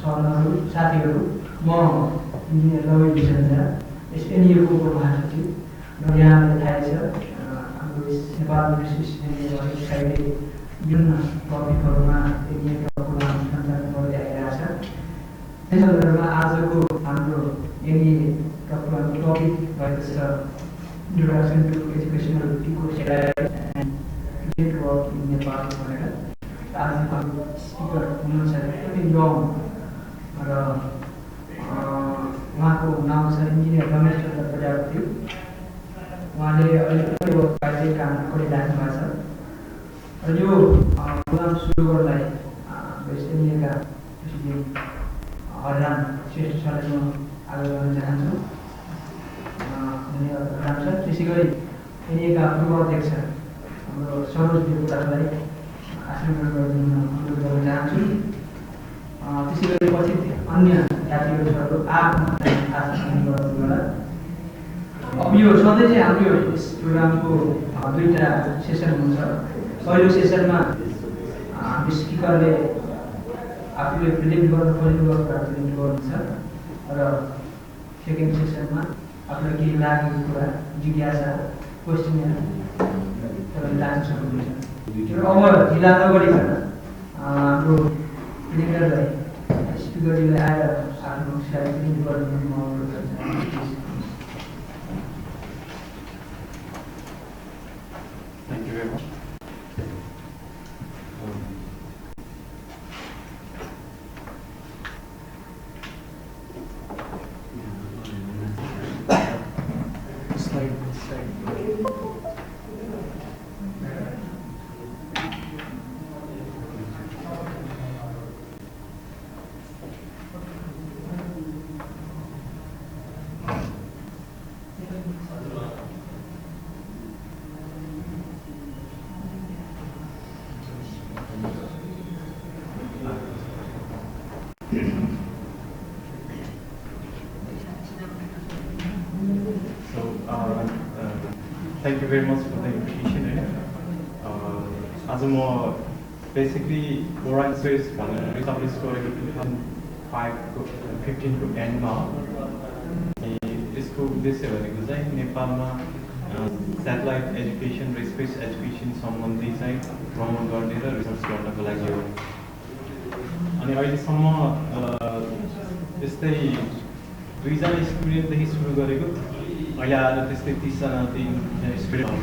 सरहरू साथीहरू म इन्जिनियर रवि विश्वजा एनइएको महासचिव र यहाँलाई थाहै छ हाम्रो नेपाल युनिभर्सिटी साइडले विभिन्न टपिकहरूमा एनइएका प्रोग्राम सञ्चालन गर्दै आइरहेछ। त्यस सन्दर्भमा आजको हाम्रो एनइएका प्रोग्रामको टपिक रहेको छ introduction to educational pico satellite and network in Nepal भनेर। आजको हाम्रो स्पिकर हुनुहुन्छ एकदमै यङ र उहाँको नाम छ इन्जिनियर रमेश चन्द्र प्रजापति। उहाँले अहिले पनि यो कार्य काम गरिराख्नु भएको छ र यो प्रोग्राम सुरु गर्नलाई एनइएका प्रेसिडेन्ट हरिराम श्रेष्ठ सरलाई म आग्रह गर्न चाहन्छु। धन्यवाद हरिराम सर। त्यसै गरी एनइएका पूर्व अध्यक्ष हाम्रो सरोज देवकोटालाई आसन ग्रहण गरिदिन अनुरोध गर्न चाहन्छु। त्यसै गरी पछि अन्य जातिहरू आफ्नो आसन ग्रहण होला। अब यो सधैँ चाहिँ हाम्रो यस प्रोग्रामको दुईवटा सेसन हुन्छ। पहिलो सेसनमा हाम्रो स्पिकरले आफूले प्रेजेन्ट गर्न खोजेको कुरा प्रेजेन्ट गर्नुहुन्छ र सेकेन्ड सेसनमा आफूलाई केही लागेको कुरा जिज्ञासा क्वेसनहरू तपाईँले राख्न सक्नुहुन्छ। अब ढिला नगरिकन हाम्रो प्रेजेन्टरलाई स्पिकरजीलाई आएर आफ्नो स्लाइड प्रेजेन्ट गरिदिनु म अनुरोध गर्न चाहन्छु। Thank you very much. Thank you very much for the invitation. As a more basically, Orange Space established for 2015 to end now. इसको उद्देश्य भनेको चाहिँ नेपालमा सैटेलाइट एजुकेशन र स्पेस एजुकेशन सम्बन्धी चाहिँ प्रमोट गर्ने र रिसर्च गर्नको लागि हो। अनि अहिलेसम्म त्यस्तै 2 जना स्टुडेन्टदेखि सुरु गरेको अहिले आएर त्यस्तै 30 जना स्टुडेन्ट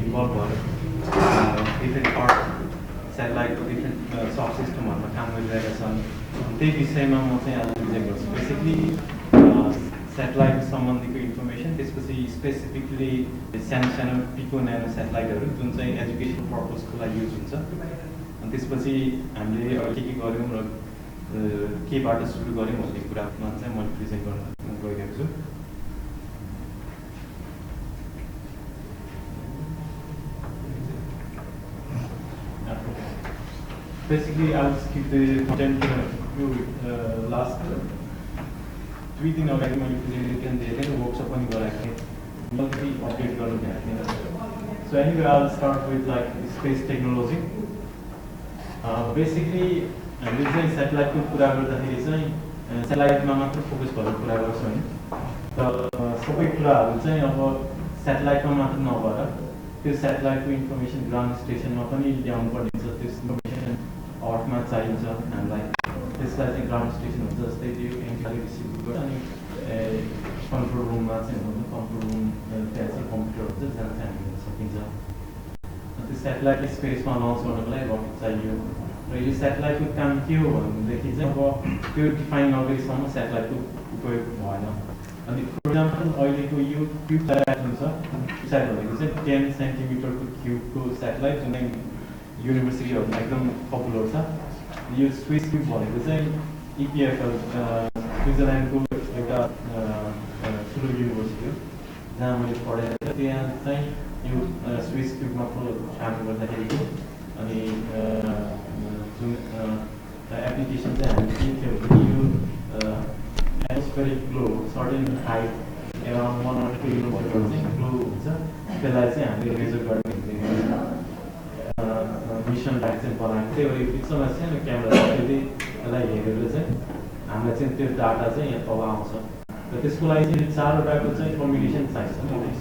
इन्भल्भ भएर डिफ्रेन्ट पार्ट सैटेलाइटको डिफ्रेन्ट सब सिस्टमहरूमा काम गरिरहेका छन्। त्यही विषयमा म चाहिँ आज प्रेजेन्ट गर्छु। बेसिकली सैटेलाइट सम्बन्धीको इन्फर्मेसन, त्यसपछि स्पेसिफिकली सानो सानो पिको न्यानो सैटेलाइटहरू जुन चाहिँ एजुकेसन पर्पजको लागि युज हुन्छ। अनि त्यसपछि हामीले के गर्यौँ र केबाट सुरु गऱ्यौँ भन्ने कुरामा चाहिँ मैले प्रेजेन्ट गर्न गइरहेको छु। Basically, I'll skip the content to last 3 दिन अगाडि मैले प्रेजेन्टेसन दिएको थिएँ, वर्कसप पनि गराएको थिएँ, मल्टी अपडेट गर्नु भएको थिएँ। So anyway, I'll start with like space technology. Basically, हामीले चाहिँ सैटेलाइटको कुरा गर्दाखेरि चाहिँ सैटेलाइटमा मात्र फोकस गरेर कुरा गर्छौँ नि। तर सबै कुराहरू चाहिँ अब सैटेलाइटमा मात्र नभएर त्यो सैटेलाइटको इन्फर्मेसन ग्राउन्ड स्टेसनमा पनि ल्याउनु पर्ने छ। त्यो इन्फर्मेसन अर्थमा चाहिन्छ हामीलाई। त्यसलाई चाहिँ ग्राउन्ड स्टेसन हुन्छ, जस्तै त्यो एन्टिनाले रिसिभ गर्छ अनि कन्ट्रोल रुममा चाहिँ हुन्छ। कन्ट्रोल रुम त्यहाँ चाहिँ कम्प्युटर हुन्छ जहाँ चाहिँ हामी हेर्न सकिन्छ। त्यो सैटेलाइट स्पेसमा लन्च गर्नको लागि रकेट चाहियो र यो सैटेलाइटको काम के हो भनेदेखि चाहिँ अब त्यो डिफाइन नगरेसम्म सैटेलाइटको उपयोग भएन। अनि फर इक्जाम्पल अहिलेको यो क्युब सैटेलाइट हुन्छ, साइड भनेको चाहिँ 10 सेन्टिमिटरको क्युबको सैटेलाइट जुन युनिभर्सिटीहरूमा एकदम पपुलर छ। यो स्विस क्युब भनेको चाहिँ इपिएफएल स्विजरल्यान्डको एउटा ठुलो युनिभर्सिटी हो जहाँ मैले पढेको थिएँ। त्यहाँ चाहिँ यो स्विस क्युबमा काम गर्दाखेरि अनि जुन एप्लिकेसन चाहिँ हामीले के थियो भने यो atmospheric glow certain height around 1 or 2 kilometre चाहिँ ग्लो हुन्छ। त्यसलाई चाहिँ हामीले मेजर गर्ने मिसन ब्याग चाहिँ बनाएको थियो। यो पिक्चरमा सानो क्यामेरा त्यसलाई हेरेर चाहिँ हामीलाई चाहिँ त्यो डाटा चाहिँ यहाँ तल आउँछ र त्यसको लागि चाहिँ 4वटाको चाहिँ कम्युनिकेसन चाहिन्छ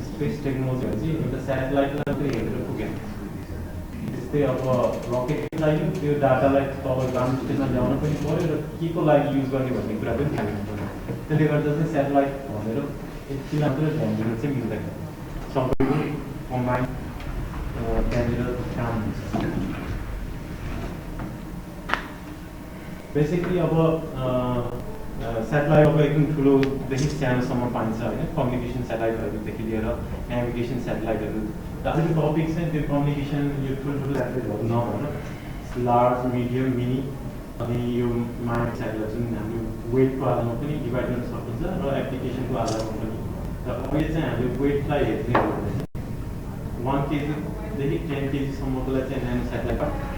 स्पेस टेक्नोलोजीहरू चाहिँ एउटा स्याटेलाइटलाई मात्रै हेरेर पुगेन त्यस्तै अब रकेटलाई त्यो डाटालाई तल ग्राउन्ड स्टेसनमा ल्याउन पनि पऱ्यो र के को लागि युज गर्ने भन्ने कुरा पनि थाहा हुनु पऱ्यो त्यसले गर्दा चाहिँ स्याटेलाइट भनेर यति मात्रै ध्यान दिन चाहिँ मिल्दैन सबैको कम्बाइन त्यहाँनिर काम हुन्छ बेसिकली अब स्याटेलाइट अब एकदम ठुलोदेखि सानोसम्म पाइन्छ होइन कम्युनिकेसन स्याटेलाइटहरूदेखि लिएर नेभिगेसन स्याटेलाइटहरू आजको टपिक चाहिँ त्यो कम्युनिकेसन यो ठुल्ठुलो स्याटेलाइटहरू नभएर लार्ज मिडियम मिनी अनि यो माइक्रो स्याटेलाइट जुन हामीले वेटको आधारमा पनि डिभाइड गर्न सकिन्छ र एप्लिकेसनको आधारमा पनि र अहिले चाहिँ हामीले वेटलाई हेर्ने हो भने 1 केजीदेखि 10 केजीसम्मकोलाई चाहिँ न्यानो स्याटेलाइट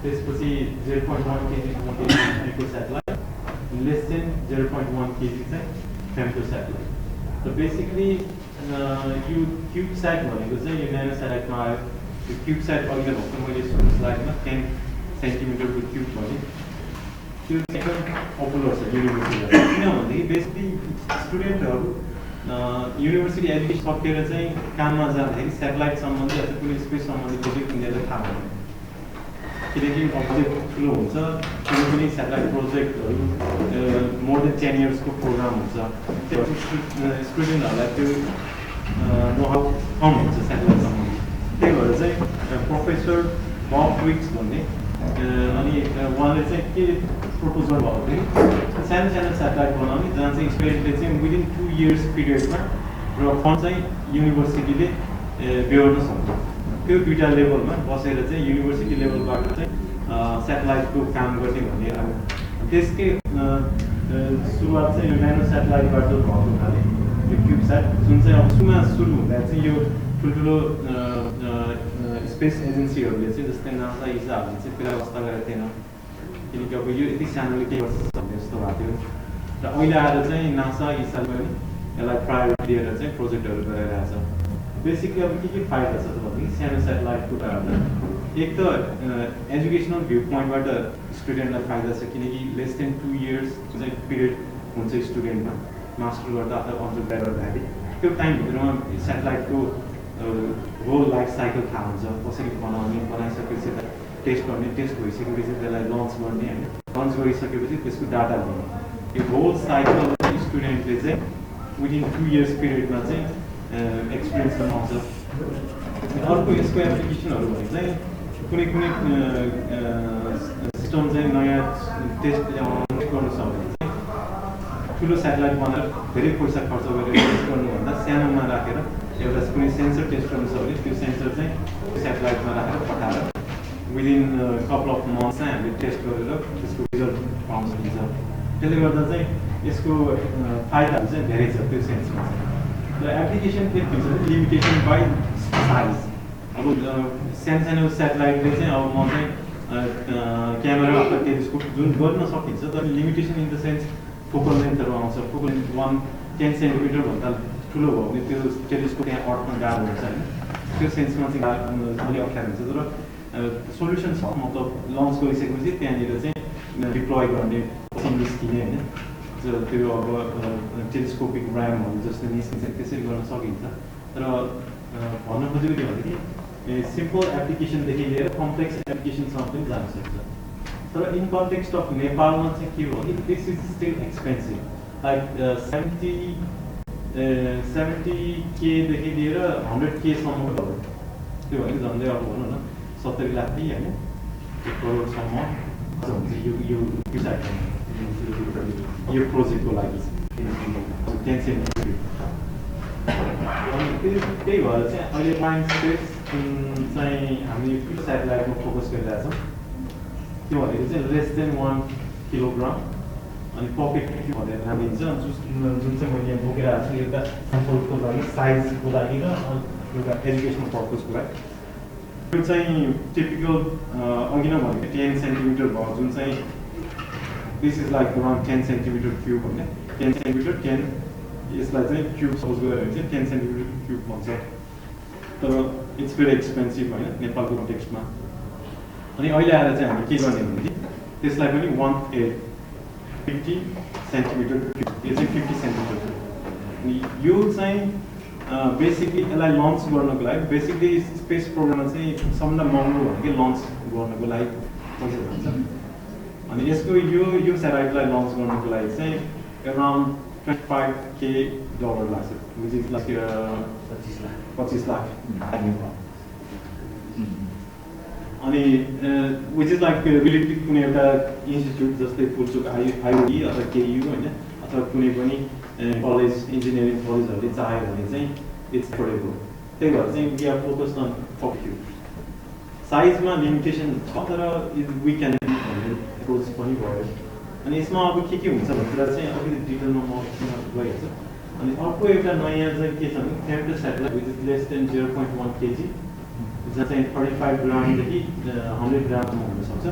त्यसपछि 0.1 केजीसम्म पिको-स्याटेलाइट लेस देन 0.1 केजी चाहिँ फेम्टो-स्याटेलाइट र बेसिकली यो क्युबस्याट भनेको चाहिँ यो न्यानो स्याटेलाइटमा आयो यो क्युबस्याट अघि भर्खर मैले सुरु स्लाइडमा 10 सेन्टिमिटरको क्युब भने त्यो एकदम पपुलर छ युनिभर्सिटीमा किनभनेदेखि बेसिकली स्टुडेन्टहरू युनिभर्सिटी एजुकेसन सकेर चाहिँ काममा जाँदाखेरि स्याटेलाइट सम्बन्धी अथवा कुनै स्पेस सम्बन्धी प्रोजेक्ट उनीहरूलाई थाहा हुँदैन किनकि अब्जेक्ट ठुलो हुन्छ कुनै पनि स्याटेलाइट प्रोजेक्टहरू मोर देन 10 इयर्सको प्रोग्राम हुन्छ त्यो स्टुडेन्टहरूलाई त्यो नोहाउ कम हुन्छ स्याटेलाइट सम्बन्धी त्यही भएर चाहिँ प्रोफेसर बब विक्स भन्ने अनि उहाँले चाहिँ के प्रपोज गर्नुभयो भने सानो सानो स्याटेलाइट बनाउने जहाँ चाहिँ स्टुडेन्टले चाहिँ विदिन 2 इयर्स पिरियडमा र फन्ड चाहिँ युनिभर्सिटीले बेहोर्न सक्छ त्यो दुईवटा लेभलमा बसेर चाहिँ युनिभर्सिटी लेभलबाट चाहिँ स्याटेलाइटको काम गर्ने भन्ने अब त्यसकै सुरुवात चाहिँ यो न्यानो स्याटेलाइटबाट भएको हुनाले यो क्युबस्याट जुन चाहिँ अब सुरु हुँदा चाहिँ यो ठुल्ठुलो स्पेस एजेन्सीहरूले चाहिँ जस्तै नासा इसाहरूले चाहिँ त्यसलाई व्यवस्था गरेको थिएन किनकि अब यो यति सानोले केही वर्ष भन्ने जस्तो भएको थियो र अहिले आएर चाहिँ नासा इसाले पनि यसलाई प्रायोरिटी दिएर चाहिँ प्रोजेक्टहरू गरिरहेछ बेसिकली अब के फाइदा छ त भनेदेखि सानो स्याटेलाइटको एक त एजुकेसनल भ्यू पोइन्टबाट स्टुडेन्टलाई फाइदा छ किनकि लेस देन 2 इयर्स चाहिँ पिरियड हुन्छ स्टुडेन्टमा मास्टर गर्दा अथवा अन्डरग्रेड गर्दाखेरि त्यो टाइमभित्रमा स्याटेलाइटको होल लाइफ साइकल थाहा हुन्छ कसरी बनाउने बनाइसकेपछि टेस्ट गर्ने टेस्ट भइसकेपछि त्यसलाई लन्च गर्ने होइन लन्च गरिसकेपछि त्यसको डाटा दिने यो होल साइकल स्टुडेन्टले चाहिँ विदिन 2 इयर्स पिरियडमा चाहिँ एक्सपिरियन्स गर्न आउँछ अर्को यसको एप्लिकेसनहरू भने चाहिँ कुनै कुनै सिस्टम चाहिँ नयाँ टेस्ट ल्याउनु गर्नु सक्यो भने चाहिँ ठुलो स्याटेलाइट बनाएर धेरै पैसा खर्च गरेर टेस्ट गर्नुभन्दा सानोमा राखेर एउटा कुनै सेन्सर टेस्ट गर्नु छ भने त्यो सेन्सर चाहिँ स्याटेलाइटमा राखेर पठाएर विदिन कपल अफ मन्थ्स चाहिँ हामीले टेस्ट गरेर त्यसको रिजल्ट पाउन सकिन्छ त्यसले गर्दा चाहिँ यसको फाइदाहरू चाहिँ धेरै छ त्यो सेन्समा चाहिँ र एप्लिकेसन के हुन्छ लिमिटेसन बाई साइज अब सानो सानो स्याटेलाइटले चाहिँ अब म चाहिँ क्यामेरा अथवा टेलिस्कोप जुन गर्न सकिन्छ तर limitation in the sense focal लेन्थहरू आउँछ फोकल लेन्थ 10 सेन्टिमिटर भन्दा ठुलो भयो भने त्यो टेलिस्कोप त्यहाँ अट्न गाह्रो हुन्छ होइन त्यो सेन्समा चाहिँ अलिक अप्ठ्यारो हुन्छ तर सोल्युसन छ मतलब लन्च गरिसकेपछि त्यहाँनिर चाहिँ डिप्लोय गर्ने पछि निस्किने होइन त्यो अब टेलिस्कोपिक ऱ्यामहरू जस्तो निस्किन्छ त्यसरी गर्न सकिन्छ तर भन्न खोजेको के भनेदेखि सिम्पल एप्लिकेसनदेखि लिएर कम्प्लेक्स एप्लिकेसनसम्म पनि जान सक्छ तर इन कन्टेक्स्ट अफ नेपालमा चाहिँ के हो भने this is still expensive like 70K देखि लिएर 100K सम्मको त्यो भने झन्डै अब भनौँ न 70 लाख होइन 1 करोडसम्म हुन्छ यो यो प्रोजेक्टको लागि टेन्सन त्यही भएर चाहिँ अहिले माइन्ड स्पेस चाहिँ हामी स्याटेलाइटमा फोकस गरिरहेछौँ त्यो भनेको चाहिँ लेस देन 1 किलोग्राम अनि पकेट भनेर राखिन्छ जुन चाहिँ मैले यहाँ बोकिरहेको छु एउटा स्याम्पलको लागि साइजको लागि र एउटा एजुकेसनल पर्पजको लागि त्यो चाहिँ टिपिकल अघि नै भनेको 10 सेन्टिमिटर भयो जुन चाहिँ this is like around 10 centimetre cube भने 10 सेन्टिमिटर 10 यसलाई चाहिँ क्युब सपोज गऱ्यो भने चाहिँ 10 सेन्टिमिटर क्युब भन्छ तर इट्स भेरी एक्सपेन्सिभ होइन नेपालको कन्टेक्स्टमा अनि अहिले आएर चाहिँ हामी के गर्ने भनेदेखि त्यसलाई पनि 50 सेन्टिमिटर यो चाहिँ 50 सेन्टिमिटर अनि यो चाहिँ बेसिकली यसलाई लन्च गर्नको लागि बेसिकली स्पेस प्रोग्राममा चाहिँ सबभन्दा महँगो भनेको लन्च गर्नको लागि पैसा जान्छ अनि यसको यो स्याटेलाइटलाई लन्च गर्नको लागि चाहिँ अराउन्ड $25K लाग्छ विच इज लाइक 25 लाख अनि विच इज लाइक रिलेटेड कुनै एउटा इन्स्टिट्युट जस्तै पुल्चोक आइओडी अथवा केयु होइन अथवा कुनै पनि कलेज इन्जिनियरिङ कलेजहरूले चाह्यो भने चाहिँ इट्स एफोर्डेबल त्यही भएर चाहिँ वी आर फोकस्ड अन फक्यु साइजमा लिमिटेसन छ तर वी क्यान एप्रोच पनि भयो अनि यसमा अब के हुन्छ भनेर चाहिँ अलिकति डिटेलमा म गइहाल्छु अनि अर्को एउटा नयाँ चाहिँ के छ भने Pico-Satellite which is less than 0.1 kg जहाँ चाहिँ 35 ग्रामदेखि 100 ग्रामसम्म हुनसक्छ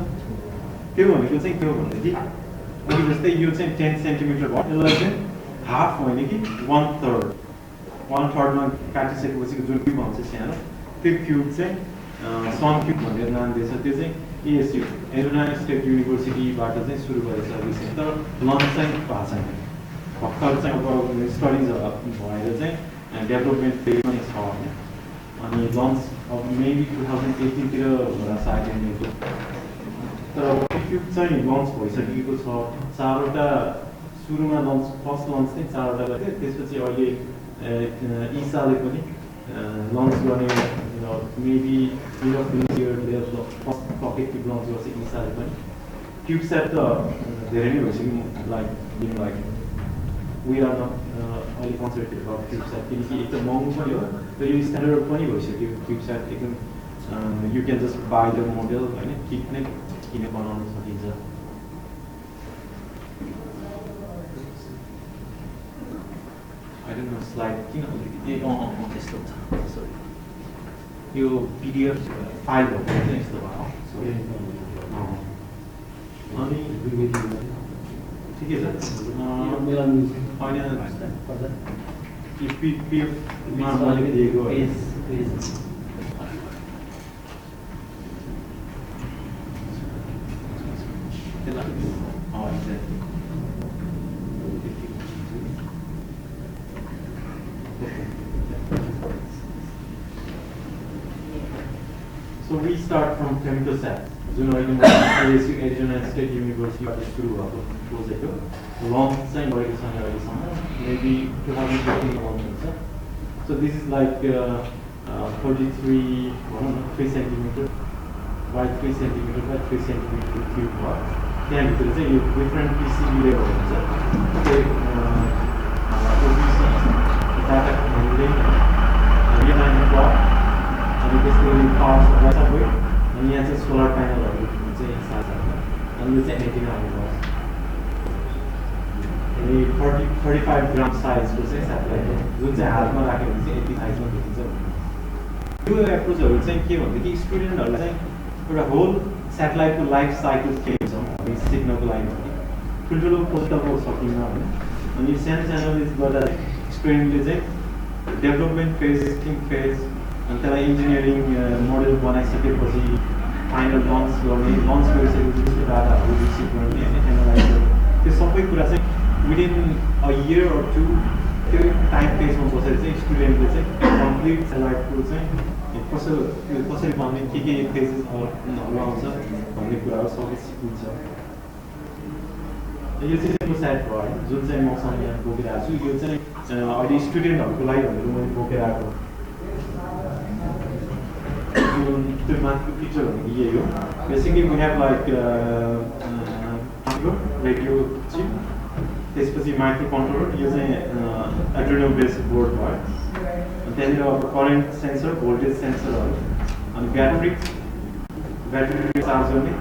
त्यो भनेको चाहिँ के हो भनेदेखि अनि जस्तै यो चाहिँ 10 सेन्टिमिटर भयो यसलाई चाहिँ हाफ होइन कि 1/3 मा काटिसकेपछि जुन क्युब आउँछ सानो त्यो क्युब चाहिँ सन क्युब भनेर नाम दिएछ त्यो चाहिँ एएसयु एरिजोना स्टेट युनिभर्सिटीबाट चाहिँ सुरु गरेछ रिसर्च तर लन्च चाहिँ भएको छैन भर्खर चाहिँ अब स्टडिज भएर चाहिँ डेभलपमेन्ट फेजमा छ अनि लन्च अब मेबी 2018 तिर होला सायद तर क्युब चाहिँ लन्च भइसकेको छ 4वटा सुरुमा लन्च फर्स्ट लन्च चाहिँ 4वटा गरे त्यसपछि अहिले इसाले पनि लन्च गर्ने maybe mid of this year first पकेटिभ लन्च गर्छ इसाले पनि क्युबस्याट त धेरै नै भइसक्यो लाइक वी आर नट अहिले कन्सन्ट्रेटेड अफ क्युबस्याट किनकि एकदम महँगो पनि हो र यो स्ट्यान्डर्ड पनि भइसक्यो क्युबस्याट एकदम you can just by the model होइन किट नै किनेर बनाउन सकिन्छ I don't know slide किन अलिकति त्यस्तो छ सरी यो PDF फाइल भएको चाहिँ यस्तो भयो अनि ठिकै छ होइन PDF मा मैले दिएको So we start from Pico-Sat. ASU Arizona State University सुरु भएको प्रोजेक्ट हो लन्च चाहिँ गरेको छ अहिलेसम्म मेबी 2015 लन्च हुन्छ सो दिस इज लाइक 43 भनौँ न 3 centimetre by 3 centimetre by 3 centimetre cube भयो त्यहाँभित्र चाहिँ यो डिफ्रेन्ट पिसिबी लेभल हुन्छ डाटा ह्यान्डलिङ रियल क्लक अनि त्यसको पावर सप्लाई सबै अनि यहाँ चाहिँ सोलर प्यानलहरू चाहिँ साथ अनि यो चाहिँ एन्टिना हुनु अनि 35 ग्राम साइजको चाहिँ स्याटेलाइट हो जुन चाहिँ हातमा राख्यो भने चाहिँ यति साइजमा देखिन्छ यो एप्रोचहरू चाहिँ के भनेदेखि स्टुडेन्टहरूलाई चाहिँ एउटा होल स्याटेलाइटको लाइफ साइकल के हुन्छ सिक्नको लागि ठुल्ठुलो प्रोजेक्ट अब सकिन्न होइन अनि सानो सानो गर्दा स्टुडेन्टले चाहिँ डेभलपमेन्ट फेज टेस्टिङ फेज अनि त्यसलाई इन्जिनियरिङ मोडल बनाइसकेपछि फाइनल लन्च गर्ने लन्च गरिसकेपछि त्यसको डाटाहरू रिसिभ गर्ने होइन एनालाइज गर्ने त्यो सबै कुरा चाहिँ विदिन अ इयर अर 2 त्यो टाइम फेजमा बसेर चाहिँ स्टुडेन्टले चाहिँ कम्प्लिट स्याटेलाइटको चाहिँ कसरी बनाउने के फेजेसहरू आउँछ भन्ने कुराहरू सबै सिकिन्छ यो चाहिँ Pico-Sat भयो होइन जुन चाहिँ मसँग यहाँ बोकिरहेको छु यो चाहिँ अहिले स्टुडेन्टहरूको लागि भनेर मैले बोकेर आएको त्यो माथिको पिक्चर भनेको यही हो basically we have like radio chip त्यसपछि माइक्रो कन्ट्रोलर यो चाहिँ एड्रिनो बेस बोर्ड भयो त्यहाँनिर अब करेन्ट सेन्सर भोल्टेज सेन्सरहरू अनि ब्याट्री चार्ज गर्ने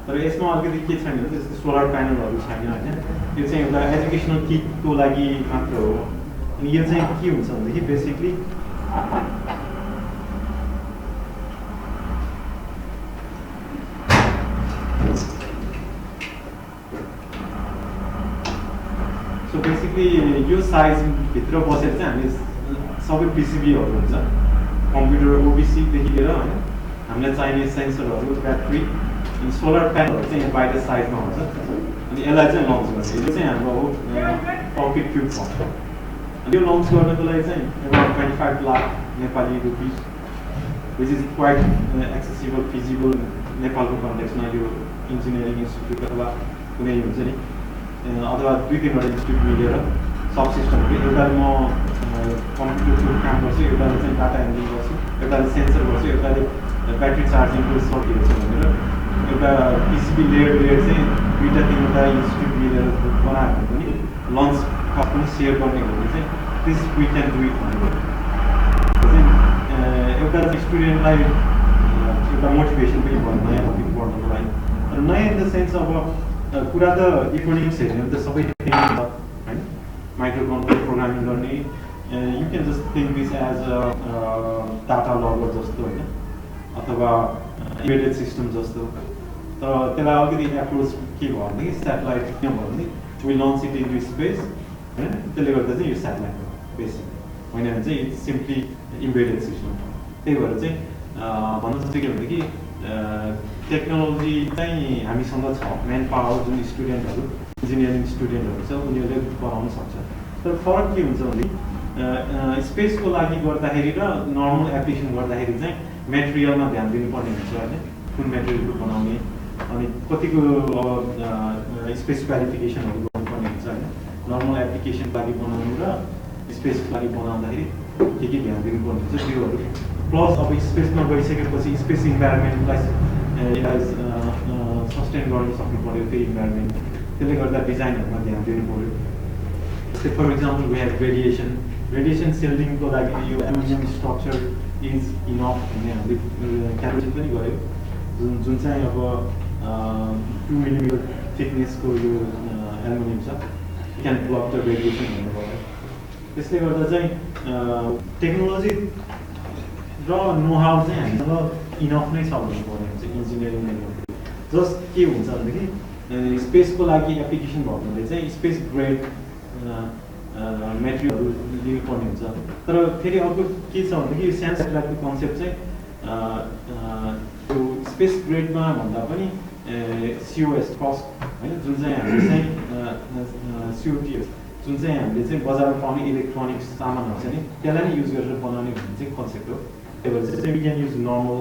तर यसमा अलिकति के छैन भने जस्तै सोलर प्यानलहरू छैन होइन यो चाहिँ एउटा एजुकेसनल किटको लागि मात्र हो अनि यो चाहिँ के हुन्छ भनेदेखि बेसिकली सो बेसिकली यो साइजभित्र बसेर चाहिँ हामी सबै पिसिबीहरू हुन्छ कम्प्युटर ओबिसीदेखि लिएर होइन हामीलाई चाहिने सेन्सरहरू ब्याट्री सोलर प्यानलहरू चाहिँ यहाँ बाहिर साइडमा हुन्छ अनि यसलाई चाहिँ लन्च गर्ने यो चाहिँ हाम्रो पकेट क्युब भन्छ अनि यो लन्च गर्नको लागि चाहिँ around 25 lakh Nepali rupees which is quite accessible feasible नेपालको कन्टेक्समा यो इन्जिनियरिङ इन्स्टिट्युट अथवा कुनै हुन्छ नि अथवा 2-3वटा इन्स्टिट्युट मिलेर सब सिस्टमहरू एउटाले म कम्प्युटरको काम गर्छु एउटाले चाहिँ डाटा ह्यान्डलिङ गर्छु एउटाले सेन्सर गर्छु एउटाले ब्याट्री चार्जिङको सर्किटहरू छ भनेर एउटा पिसिबी लेयर चाहिँ 2-3वटा इन्स्टिट्युट मिलेर बनायो भने पनि लन्च कस्ट पनि सेयर गर्ने हो भने चाहिँ this we can do it भनेर चाहिँ एउटा स्टुडेन्टलाई एउटा मोटिभेसन पनि भयो नयाँ टपिक पढ्नको लागि नयाँ इन द सेन्स अब कुरा त इकोनोमिक्स हेर्ने हो त सबै होइन माइक्रो कन्ट्रोल प्रोग्रामिङ गर्ने you can just think this as a data logger जस्तो होइन अथवा इम्बेडेड सिस्टम जस्तो तर त्यसलाई अलिकति एप्रोच के भयो भनेदेखि सेटेलाइट के भयो भने we launch it in space होइन त्यसले गर्दा चाहिँ यो सेटेलाइट हो बेसिक होइन भने चाहिँ इट्स सिम्पली इम्बेडेड सिस्टम त्यही भएर चाहिँ भन्नु चाहिँ के भनेदेखि टेक्नोलोजी चाहिँ हामीसँग छ म्यान पावर जुन स्टुडेन्टहरू इन्जिनियरिङ स्टुडेन्टहरू छ उनीहरूले बनाउन सक्छ तर फरक के हुन्छ भने स्पेसको लागि गर्दाखेरि र नर्मल एप्लिकेसन गर्दाखेरि चाहिँ मेटेरियलमा ध्यान दिनुपर्ने हुन्छ होइन कुन मेटेरियलको बनाउने अनि कतिको स्पेस क्वालिफिकेसनहरू गर्नुपर्ने हुन्छ होइन नर्मल एप्लिकेसनको लागि बनाउनु र स्पेसको लागि बनाउँदाखेरि के ध्यान दिनुपर्ने हुन्छ त्योहरू प्लस अब स्पेसमा गइसकेपछि स्पेस इन्भाइरोमेन्टलाई सस्टेन गर्न सक्नु पऱ्यो त्यो इन्भाइरोमेन्ट त्यसले गर्दा डिजाइनहरूमा ध्यान दिनु पऱ्यो जस्तै for example we have radiation सिल्डिङको लागि यो एल्युमिनियम स्ट्रक्चर इज इनफ भन्ने हामीले क्यालकुलेसन पनि गऱ्यो जुन चाहिँ अब 2 मिलिमिटर थिकनेसको यो एल्युमिनियम छ क्यान ब्लक द रेडिएसन भन्नुभयो त्यसले गर्दा चाहिँ टेक्नोलोजी र नो हाउ चाहिँ हामीसँग इनफ नै छ भन्नुपर्ने हुन्छ इन्जिनियरिङ जस्ट के हुन्छ भनेदेखि स्पेसको लागि एप्लिकेसन भयो भने चाहिँ स्पेस ग्रेड मेटेरियलहरू लिनुपर्ने हुन्छ तर फेरि अर्को के छ भनेदेखि यो सानो सेटेलाइटको कन्सेप्ट चाहिँ त्यो स्पेस ग्रेडमा भन्दा पनि सिओएस कस्ट होइन जुन चाहिँ हामीले चाहिँ सिओटिएस जुन चाहिँ हामीले चाहिँ बजारमा पाउने इलेक्ट्रोनिक्स सामानहरू छ नि त्यसलाई नै युज गरेर बनाउने भन्ने चाहिँ कन्सेप्ट हो त्यही भएर चाहिँ we can use normal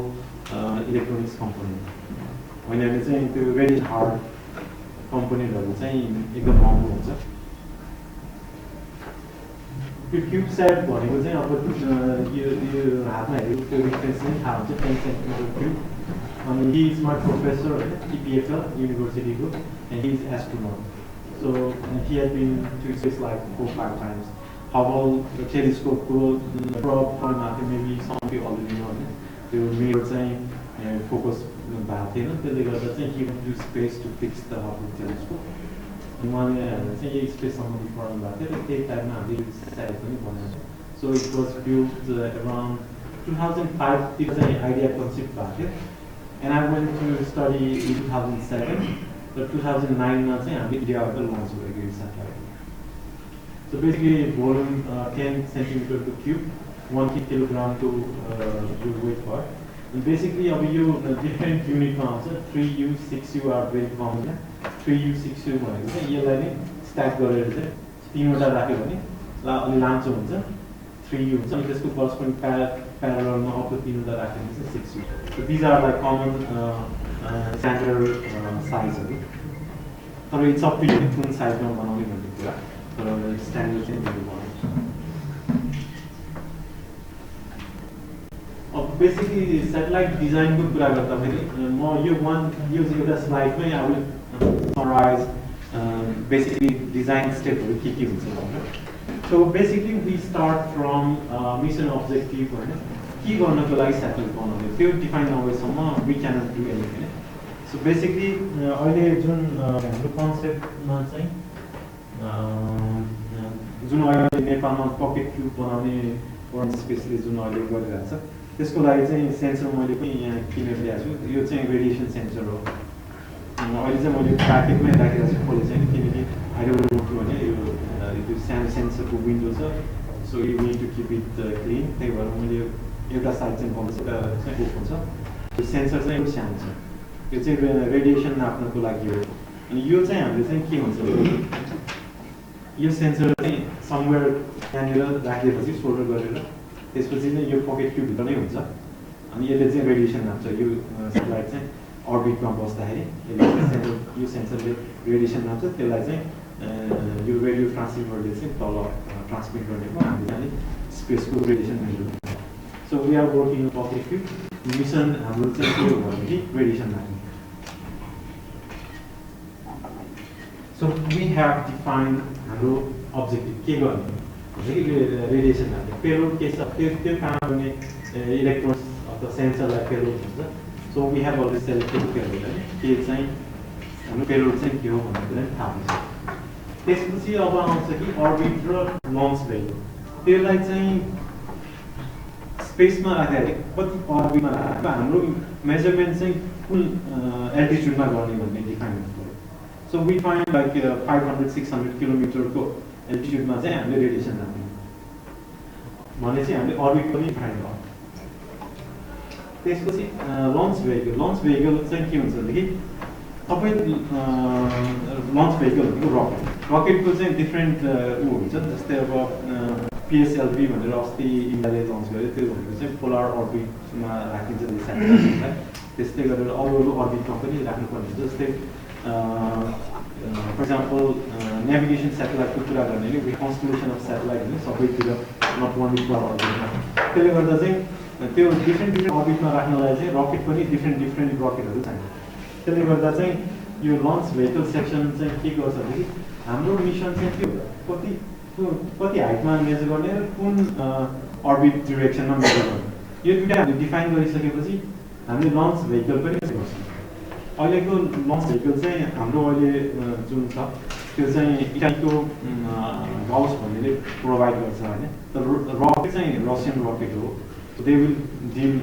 electronics component होइन भने चाहिँ त्यो भेरी हार्ड कम्पोनेन्टहरू चाहिँ एकदम महँगो हुन्छ त्यो क्युब सेट भनेको चाहिँ अब यो हातमा हेरेको त्यो डिफ्रेन्स चाहिँ थाहा हुन्छ 10 सेन्टिमिटर क्युब अनि हि इज माई प्रोफेसर होइन इपिएफएल युनिभर्सिटीको and he is astronaut so he has been to space like 4-5 times Hubble टेलिस्कोपको प्रब्लम माथि मेबी समथि अलरेडी होइन त्यो मेरो चाहिँ फोकस भएको थिएन त्यसले गर्दा चाहिँ he want to space to fix the Hubble telescope उहाँले चाहिँ यही स्पेस सम्बन्धी पढाउनु भएको थियो र त्यही टाइममा हामीले सेट पनि बनाएको so it was build around 2005 तिर चाहिँ आइडिया कन्सेप्ट भएको थियो and I went to study in 2007 र 2009 मा चाहिँ हामीले इन्डियाबाट लन्च गरेको यो सेटेलाइट सो बेसिकली भोल्युम 10 सेन्टिमिटरको क्युब 1 किलोग्रामको यो वेट भयो बेसिकली अब यो डिफ्रेन्ट युनिटमा आउँछ 3U 6U are very common 3U 6U भनेको चाहिँ यसलाई नै स्ट्याक गरेर चाहिँ 3वटा राख्यो भने अलि लाम्चो हुन्छ 3U हुन्छ अनि त्यसको करस्पोन्डिङ प्यारललमा अर्को 3वटा राख्यो भने चाहिँ 6U so these are like common standard साइजहरू तर इट्स अप टु यु कुन साइजमा बनाउने भन्ने कुरा तर स्ट्यान्डर्ड चाहिँ मैले बनाउँछु अब बेसिकली सेटेलाइट डिजाइनको कुरा गर्दाखेरि म यो एउटा स्लाइडमै अब समराइज बेसिकली डिजाइन स्टेपहरू के हुन्छ भनेर so basically we start from mission objective होइन के गर्नको लागि सेटेलाइट बनाउने त्यो डिफाइन नभएसम्म we cannot do anything so basically अहिले जुन हाम्रो कन्सेप्टमा चाहिँ जुन अहिले नेपालमा पकेट क्युब बनाउने वर्ल्ड स्पेसले जुन अहिले गरिरहेको छ त्यसको लागि चाहिँ सेन्सर मैले पनि यहाँ किनेर ल्याएको छु यो चाहिँ रेडिएसन सेन्सर हो अहिले चाहिँ मैले प्याकेटमै राखेको छु खोले चाहिँ किनकि अहिले भने यो सानो सेन्सरको विन्डो छ so you need to keep it clean त्यही भएर मैले एउटा साइड चाहिँ बन्द एउटा चाहिँ ओपन छ त्यो सेन्सर चाहिँ सानो छ यो चाहिँ रेडिएसन नाप्नको लागि हो अनि यो चाहिँ हामीले चाहिँ के हुन्छ भने यो सेन्सर चाहिँ समवेयर यहाँनिर राखिएपछि सोल्डर गरेर त्यसपछि चाहिँ यो पकेट ट्युबभित्र नै हुन्छ अनि यसले चाहिँ रेडिएसन नाप्छ यो सेटेलाइट चाहिँ अर्बिटमा बस्दाखेरि यो सेन्सरले रेडिएसन नाप्छ त्यसलाई चाहिँ यो रेडियो ट्रान्समिटरले चाहिँ तल ट्रान्समिट गरेको हामीले चाहिँ स्पेसको रेडिएसन मेजर गर्छ so we are working pocket tube mission हाम्रो चाहिँ के हो भनेदेखि रेडिएसन नाप्ने सो वी हेभ डिफाइन्ड हाम्रो अब्जेक्टिभ के गर्ने भनेदेखि रेडिएसन नाप्ने पेलोड के छ त्यो काम गर्ने इलेक्ट्रोन्स अथवा सेन्सरलाई पेलोड भन्छ so we have already selected payload होइन के चाहिँ हाम्रो पेलोड चाहिँ के हो भन्ने कुरा थाहा हुन्छ त्यसपछि अब आउँछ कि अर्बिट र लन्च भेहिकल त्यसलाई चाहिँ स्पेसमा राख्दाखेरि कति अर्बिटमा राखेको हाम्रो मेजरमेन्ट चाहिँ कुन एल्टिट्युडमा गर्ने भन्ने डिफाइन गर्नु पर्यो सो वी फाइन्ड लाइक 500-600 किलोमिटरको एल्टिट्युडमा चाहिँ हामीले रेडिएसन राख्ने भने चाहिँ हामीले अर्बिट पनि डिफाइन गर्छौँ त्यसपछि लन्च भेहिकल चाहिँ के हुन्छ भनेदेखि तपाईँ लन्च भेहिकल भनेको रकेटको चाहिँ डिफ्रेन्ट ऊ हुन्छ जस्तै अब पिएसएलभी भनेर अस्ति इन्डियाले लन्च गर्यो त्यो भनेको चाहिँ पोलर अर्बिटमा राखिन्छ सेटेलाइटलाई त्यस्तै गरेर अरू अर्बिटमा पनि राख्नुपर्ने हुन्छ जस्तै फर इक्जाम्पल नेभिगेसन सेटेलाइटको कुरा गर्ने भने कन्स्टलेसन अफ सेटेलाइट होइन सबैतिर नट ओन्ली पोलर अर्बिटमा त्यसले गर्दा चाहिँ त्यो डिफ्रेन्ट अर्बिटमा राख्नलाई चाहिँ रकेट पनि डिफ्रेन्ट रकेटहरू चाहिन्छ त्यसले गर्दा चाहिँ यो लन्च भेहिकल सेक्सन चाहिँ के गर्छ भनेदेखि हाम्रो मिसन चाहिँ के हो कति हाइटमा मेजर गर्ने र कुन अर्बिट डिरेक्सनमा मेजर गर्ने यो दुइटा हामीले डिफाइन गरिसकेपछि हामीले लन्च भेहिकल पनि गर्छौँ अहिलेको लन्च भेहिकल चाहिँ हाम्रो अहिले जुन छ त्यो चाहिँ इटालीको गाउस भन्नेले प्रोभाइड गर्छ होइन तर रकेट चाहिँ रसियन रकेट हो दे विल डिल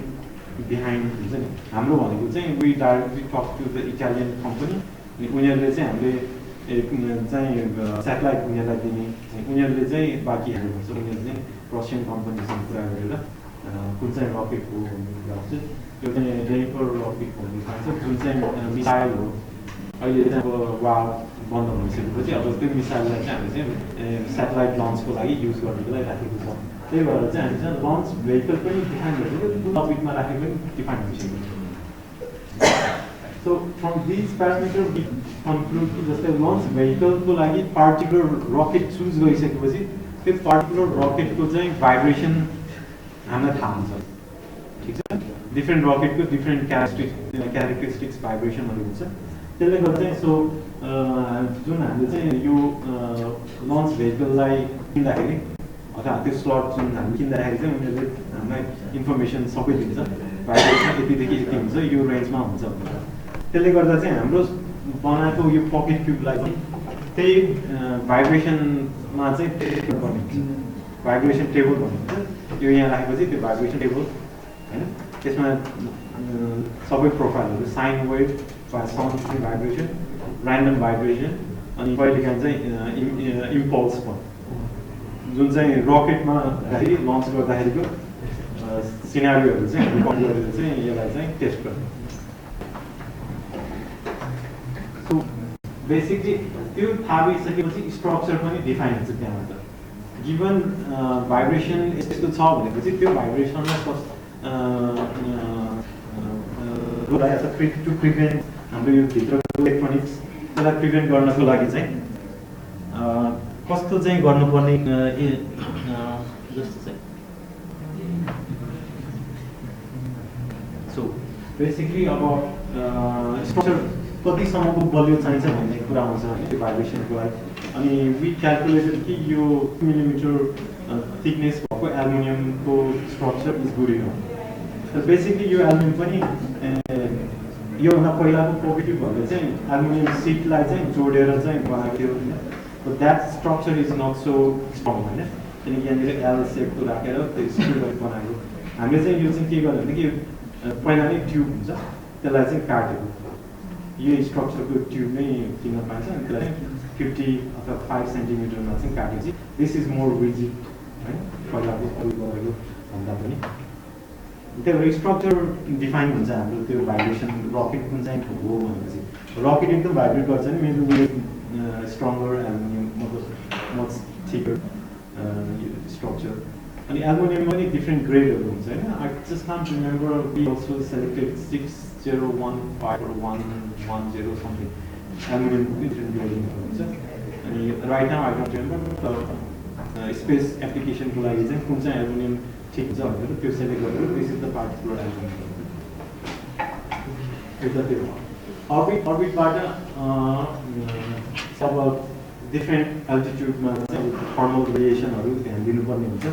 बिहाइन्ड हुन्छ नि हाम्रो भनेको चाहिँ we directly talk to the Italian company अनि उनीहरूले चाहिँ हामीले चाहिँ सेटेलाइट उनीहरूलाई दिने उनीहरूले चाहिँ बाँकी हेर्नुपर्छ उनीहरूले चाहिँ रसियन कम्पनीसँग कुरा गरेर कुन चाहिँ रकेट हो भन्ने कुरा हुन्छ त्यो चाहिँ रेपर रकेट भन्ने पाइन्छ जुन चाहिँ मिसाइल हो अहिले चाहिँ अब वा बन्द भइसकेपछि अब त्यो मिसाइललाई चाहिँ हामीले चाहिँ सेटेलाइट लन्चको लागि युज गर्नुको लागि राखेको छ त्यही भएर चाहिँ हामी चाहिँ लन्च भेहिकल पनि डिफाइन गरेको कुन अर्बिटमा राखेको पनि डिफाइन भइसकेको so from this parameter we conclude कि जस्तै लन्च भेहिकलको लागि पार्टिकुलर रकेट चुज गरिसकेपछि त्यो पार्टिकुलर रकेटको चाहिँ भाइब्रेसन हामीलाई थाहा हुन्छ ठिक छ डिफ्रेन्ट रकेटको डिफ्रेन्ट क्यारेक्टरिस्टिक्स भाइब्रेसनहरू हुन्छ त्यसले गर्दा चाहिँ सो जुन हामीले चाहिँ यो लन्च भेहिकललाई किन्दाखेरि अथवा त्यो स्लट जुन हामी किन्दाखेरि चाहिँ उनीहरूले हामीलाई इन्फर्मेसन सबै दिन्छ भाइब्रेसन यतिदेखि यति हुन्छ यो रेन्जमा हुन्छ भनेर त्यसले गर्दा चाहिँ हाम्रो बनाएको यो पकेट ट्युबलाई चाहिँ त्यही भाइब्रेसनमा चाहिँ गर्नु हुन्छ भाइब्रेसन टेबल भन्नुहुन्छ यो यहाँ राखेपछि त्यो भाइब्रेसन टेबल होइन त्यसमा सबै प्रोफाइलहरू sine wave sound vibration random vibration अनि कहिलेकाहीँ चाहिँ इम्पल्स पनि जुन चाहिँ रकेटमा लन्च गर्दाखेरिको सिनारीहरू चाहिँ हामी कम गरेर चाहिँ यसलाई चाहिँ टेस्ट गर्ने सो बेसिकली त्यो थाहा भइसकेपछि स्ट्रक्चर पनि डिफाइन हुन्छ त्यहाँबाट गिभन भाइब्रेसन यस्तो छ भनेपछि त्यो भाइब्रेसनलाई टु प्रिभेन्ट हाम्रो यो भित्रको इलेक्ट्रोनिक्स त्यसलाई प्रिभेन्ट गर्नको लागि चाहिँ कस्तो चाहिँ गर्नुपर्ने जस्तो चाहिँ सो बेसिकली अब स्ट्रक्चर कतिसम्मको बलियो चाहिन्छ भन्ने कुरा आउँछ होइन त्यो भाइब्रेसनको लागि अनि वी क्यालकुलेटेड कि यो 2 मिलिमिटर थिकनेस भएको एल्युमिनियमको structure is good enough basically यो एल्युमिनियम पनि योभन्दा पहिलाको पोजिटिभहरूले चाहिँ एल्युमिनियम सिटलाई चाहिँ जोडेर चाहिँ बनाएको थियो होइन that structure is not so strong होइन किनकि यहाँनिर एल सेपको राखेर त्यो स्क्रू बनाएको हामीले चाहिँ यो चाहिँ के गर्यो भने कि पहिला नै ट्युब हुन्छ त्यसलाई चाहिँ काट्यो यो स्ट्रक्चरको ट्युब नै किन्न पाइन्छ अनि त्यसलाई 50 अथवा 5 सेन्टिमिटरमा चाहिँ काटेपछि दिस इज मोर रिजिड होइन पहिलाको अरू गरेको भन्दा पनि त्यो स्ट्रक्चर डिफाइन हुन्छ हाम्रो त्यो भाइब्रेसन रकेट कुन चाहिँ हो भनेपछि रकेट एकदम भाइब्रेट गर्छ नि मेबी स्ट्रङ्गर एल्युमिनियम मतलब मच थिकर स्ट्रक्चर अनि एल्युमिनियम पनि डिफ्रेन्ट ग्रेडहरू हुन्छ होइन I just can't remember we also selected 6015 or 110 something aluminium different ग्रेडिङहरू हुन्छ अनि right now I don't remember space एप्लिकेसनको लागि चाहिँ कुन चाहिँ एल्युमिनियम ठिक हुन्छ भनेर त्यो सेलेक्ट गरेर this is the particular aluminium एउटा त्यो अर्बिटबाट अब डिफ्रेन्ट एल्टिट्युडमा चाहिँ थर्मल रेडिएसनहरू ध्यान दिनुपर्ने हुन्छ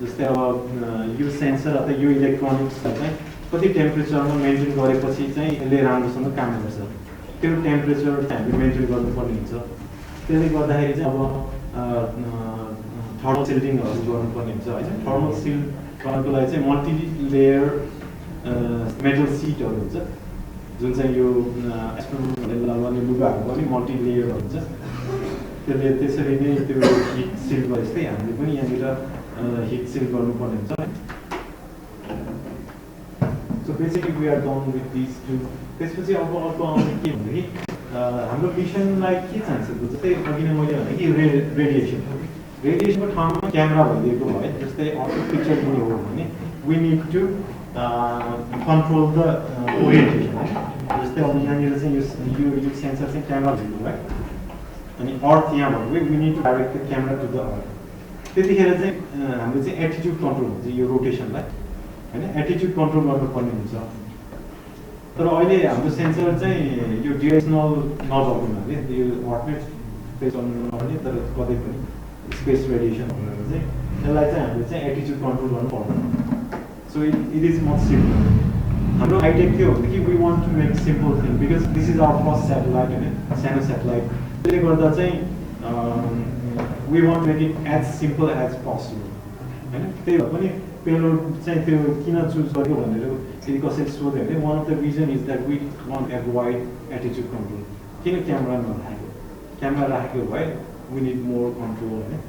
जस्तै अब यो सेन्सर अथवा यो इलेक्ट्रोनिक्सलाई चाहिँ कति टेम्परेचरमा मेन्टेन गरेपछि चाहिँ यसले राम्रोसँग काम गर्छ त्यो टेम्परेचर चाहिँ हामीले मेन्टेन गर्नुपर्ने हुन्छ त्यसले गर्दाखेरि चाहिँ अब थर्मल सिल्डिङहरू गर्नुपर्ने हुन्छ होइन थर्मल सिल्ड गर्नको लागि चाहिँ मल्टी लेयर मेटल सिटहरू हुन्छ जुन चाहिँ यो एस्ट्रोनोटले लगाउने लुगाहरू पनि मल्टी लेयरहरू हुन्छ त्यसले त्यसरी नै त्यो हिट सिल्ड गरे जस्तै हामीले पनि यहाँनिर हिट सिल्ड गर्नुपर्ने हुन्छ so basically we are done with this two त्यसपछि अब आउने के भन्दाखेरि हाम्रो मिसनलाई के चाहिन्छ जस्तै अघि नै मैले भने कि रेडिएसनको ठाउँमा क्यामेरा भइदिएको भयो जस्तै अर्को पिक्चर पनि हो भने we need to control the orientation है जस्तै अब यहाँनिर चाहिँ यो सेन्सर चाहिँ क्यामेरा भएको है अनि अर्थ यहाँ भएको we need to direct the camera to the earth त्यतिखेर चाहिँ हाम्रो चाहिँ एटिट्युड कन्ट्रोल हुन्छ यो रोटेसनलाई होइन एटिट्युड कन्ट्रोल गर्नुपर्ने हुन्छ तर अहिले हाम्रो सेन्सर चाहिँ यो डिरेक्सनल नभएको हुनाले यो अर्थमै फेस गर्नु नपर्ने तर कतै पनि स्पेस रेडिएसन भनेर चाहिँ यसलाई चाहिँ हामीले चाहिँ एटिट्युड कन्ट्रोल गर्नु पर्दैन so it is much simple हाम्रो आइडिया के हो कि we want to make simple thing because this is our first satellite होइन सानो सेटेलाइट त्यसले गर्दा चाहिँ we want make it as simple as possible होइन त्यही भएर पनि पेलोड चाहिँ त्यो किन चुज गर्यो भनेर यदि कसैले सोध्यो भने one of the reason is that we want avoid attitude control किन क्यामेरा नराखेको क्यामेरा राखेको भए वी निड मोर कन्ट्रोल होइन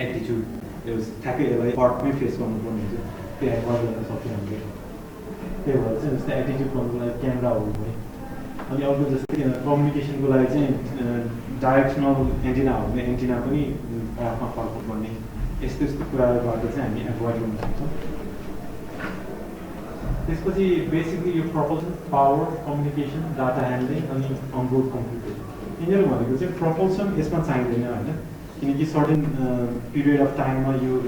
एटिट्युड ठ्याक्कै यसलाई अर्थमै फेस गर्नुपर्ने हुन्छ त्यो एभोइड गर्न सक्यो हामीले त्यही भएर चाहिँ जस्तै एटिट्युड कन्ट्रोललाई क्यामेरा हो भने अनि अर्को जस्तै कम्युनिकेसनको लागि चाहिँ डाइरेक्सनल एन्टिना हो भने एन्टिना पनि अर्थमा फर्क पर्ने यस्तो यस्तो कुराबाट चाहिँ हामी एभोइड गर्न सक्छौँ त्यसपछि बेसिकली यो proposal power communication data handling अनि अनबोर्ड कम्प्युटर यिनीहरू भनेको चाहिँ प्रपोल्सन यसमा चाहिँदैन होइन किनकि सर्टेन पिरियड अफ टाइममा यो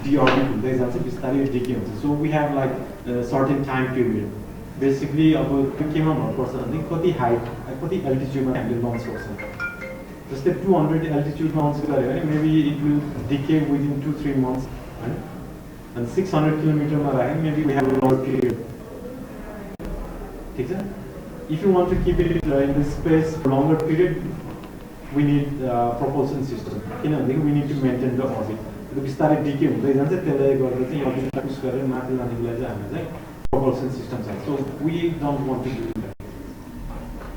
डिअर्बिट हुँदै जान्छ बिस्तारै डिके हुन्छ so we have like certain time period basically अब त्यो केमा भन्नुपर्छ भने कति हाइट कति एल्टिट्युडमा हामीले लन्च गर्छौँ जस्तै 200 एल्टिट्युडमा लन्च गऱ्यो भने maybe it will decay within 2-3 months होइन and 600 kilometer maybe we have a longer period. If you want to keep it in this space for longer period, we need propulsion system. We need to maintain the orbit. We started decay. Propulsion systems. So we don't want to do that.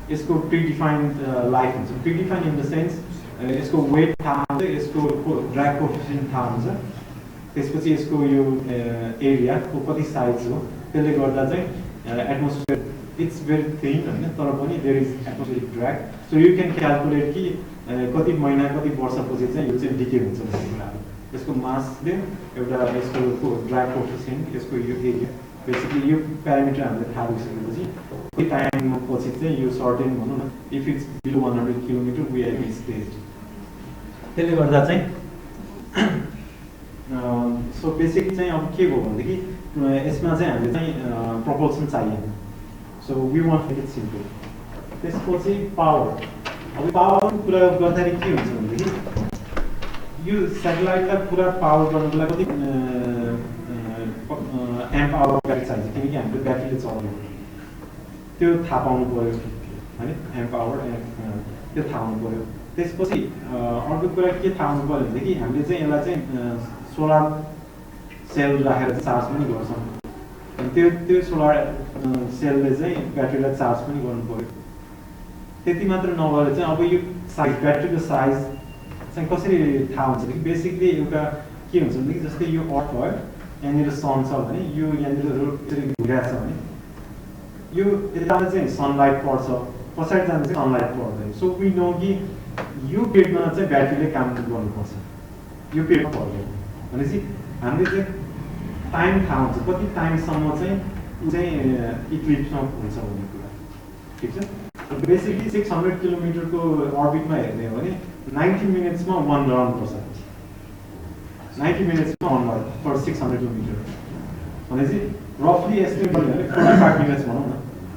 It's called predefined life. So predefined in the sense, it's called weight, it's called drag coefficient terms. त्यसपछि यसको यो area को कति size हो त्यसले गर्दा चाहिँ atmosphere it's very thin हैन तर पनि there is atmospheric drag so you can calculate कि कति महिना कति वर्षपछि चाहिँ यो चाहिँ डिके हुन्छ भन्ने कुरा हो यसको मासले एउटा यसको ड्र्याग कोएफिसिएन्ट यसको यो एरिया बेसिकली यो प्यारामिटर हामीले थाहा भइसकेपछि त्यो टाइममा पछि चाहिँ यो सर्टेन भनौँ न if it's below 100 kilometre we are stage त्यसले गर्दा चाहिँ सो बेसिकली चाहिँ अब के हो भनेदेखि यसमा चाहिँ हामीले चाहिँ प्रपोल्सन चाहिएन so we want make it simple त्यसपछि पावर अब पावरको कुरा गर्दाखेरि के हुन्छ भनेदेखि यो सेटेलाइटलाई पुरा पावर गर्नको लागि कति एम्प आवर ब्याट्री चाहिन्छ किनकि हामीले ब्याट्रीले चलाउनु त्यो थाहा पाउनु पर्यो होइन एम्प आवर त्यो थाहा हुनु पर्यो त्यसपछि अर्को कुरा के थाहा हुनु पर्यो भनेदेखि हामीले चाहिँ यसलाई चाहिँ सोलर सेल राखेर चार्ज पनि गर्छौँ अनि त्यो सोलर सेलले चाहिँ ब्याट्रीलाई चार्ज पनि गर्नु पर्यो त्यति मात्र नभएर चाहिँ अब यो साइज ब्याट्रीको साइज चाहिँ कसरी थाहा हुन्छ भने बेसिकली एउटा के हुन्छ भनेदेखि जस्तै यो अर्थ भयो यहाँनिर सन छ भने यो यहाँनिर यसरी घुरिरहेको छ भने यो यताबाट चाहिँ सनलाइट पर्छ, पछाडि जाँदा चाहिँ सनलाइट पर्दैन। सो वी नो कि यो पिरियडमा चाहिँ ब्याट्रीले काम गर्नुपर्छ, यो पिरियडमा पर्दैन भनेपछि हामीले चाहिँ टाइम थाहा हुन्छ कति टाइमसम्म चाहिँ इक्लिप्समा हुन्छ भन्ने कुरा, ठिक छ। बेसिकली 600 किलोमिटरको अर्बिटमा हेर्ने हो भने 90 मिनट्समा 1 राउन्ड पर्छ, 90 मिनट्समा 1 राउन्ड फर 600 किलोमिटर भनेपछि रफली एस्टिमेट गर्यो भने 45 मिनट्स भनौँ न,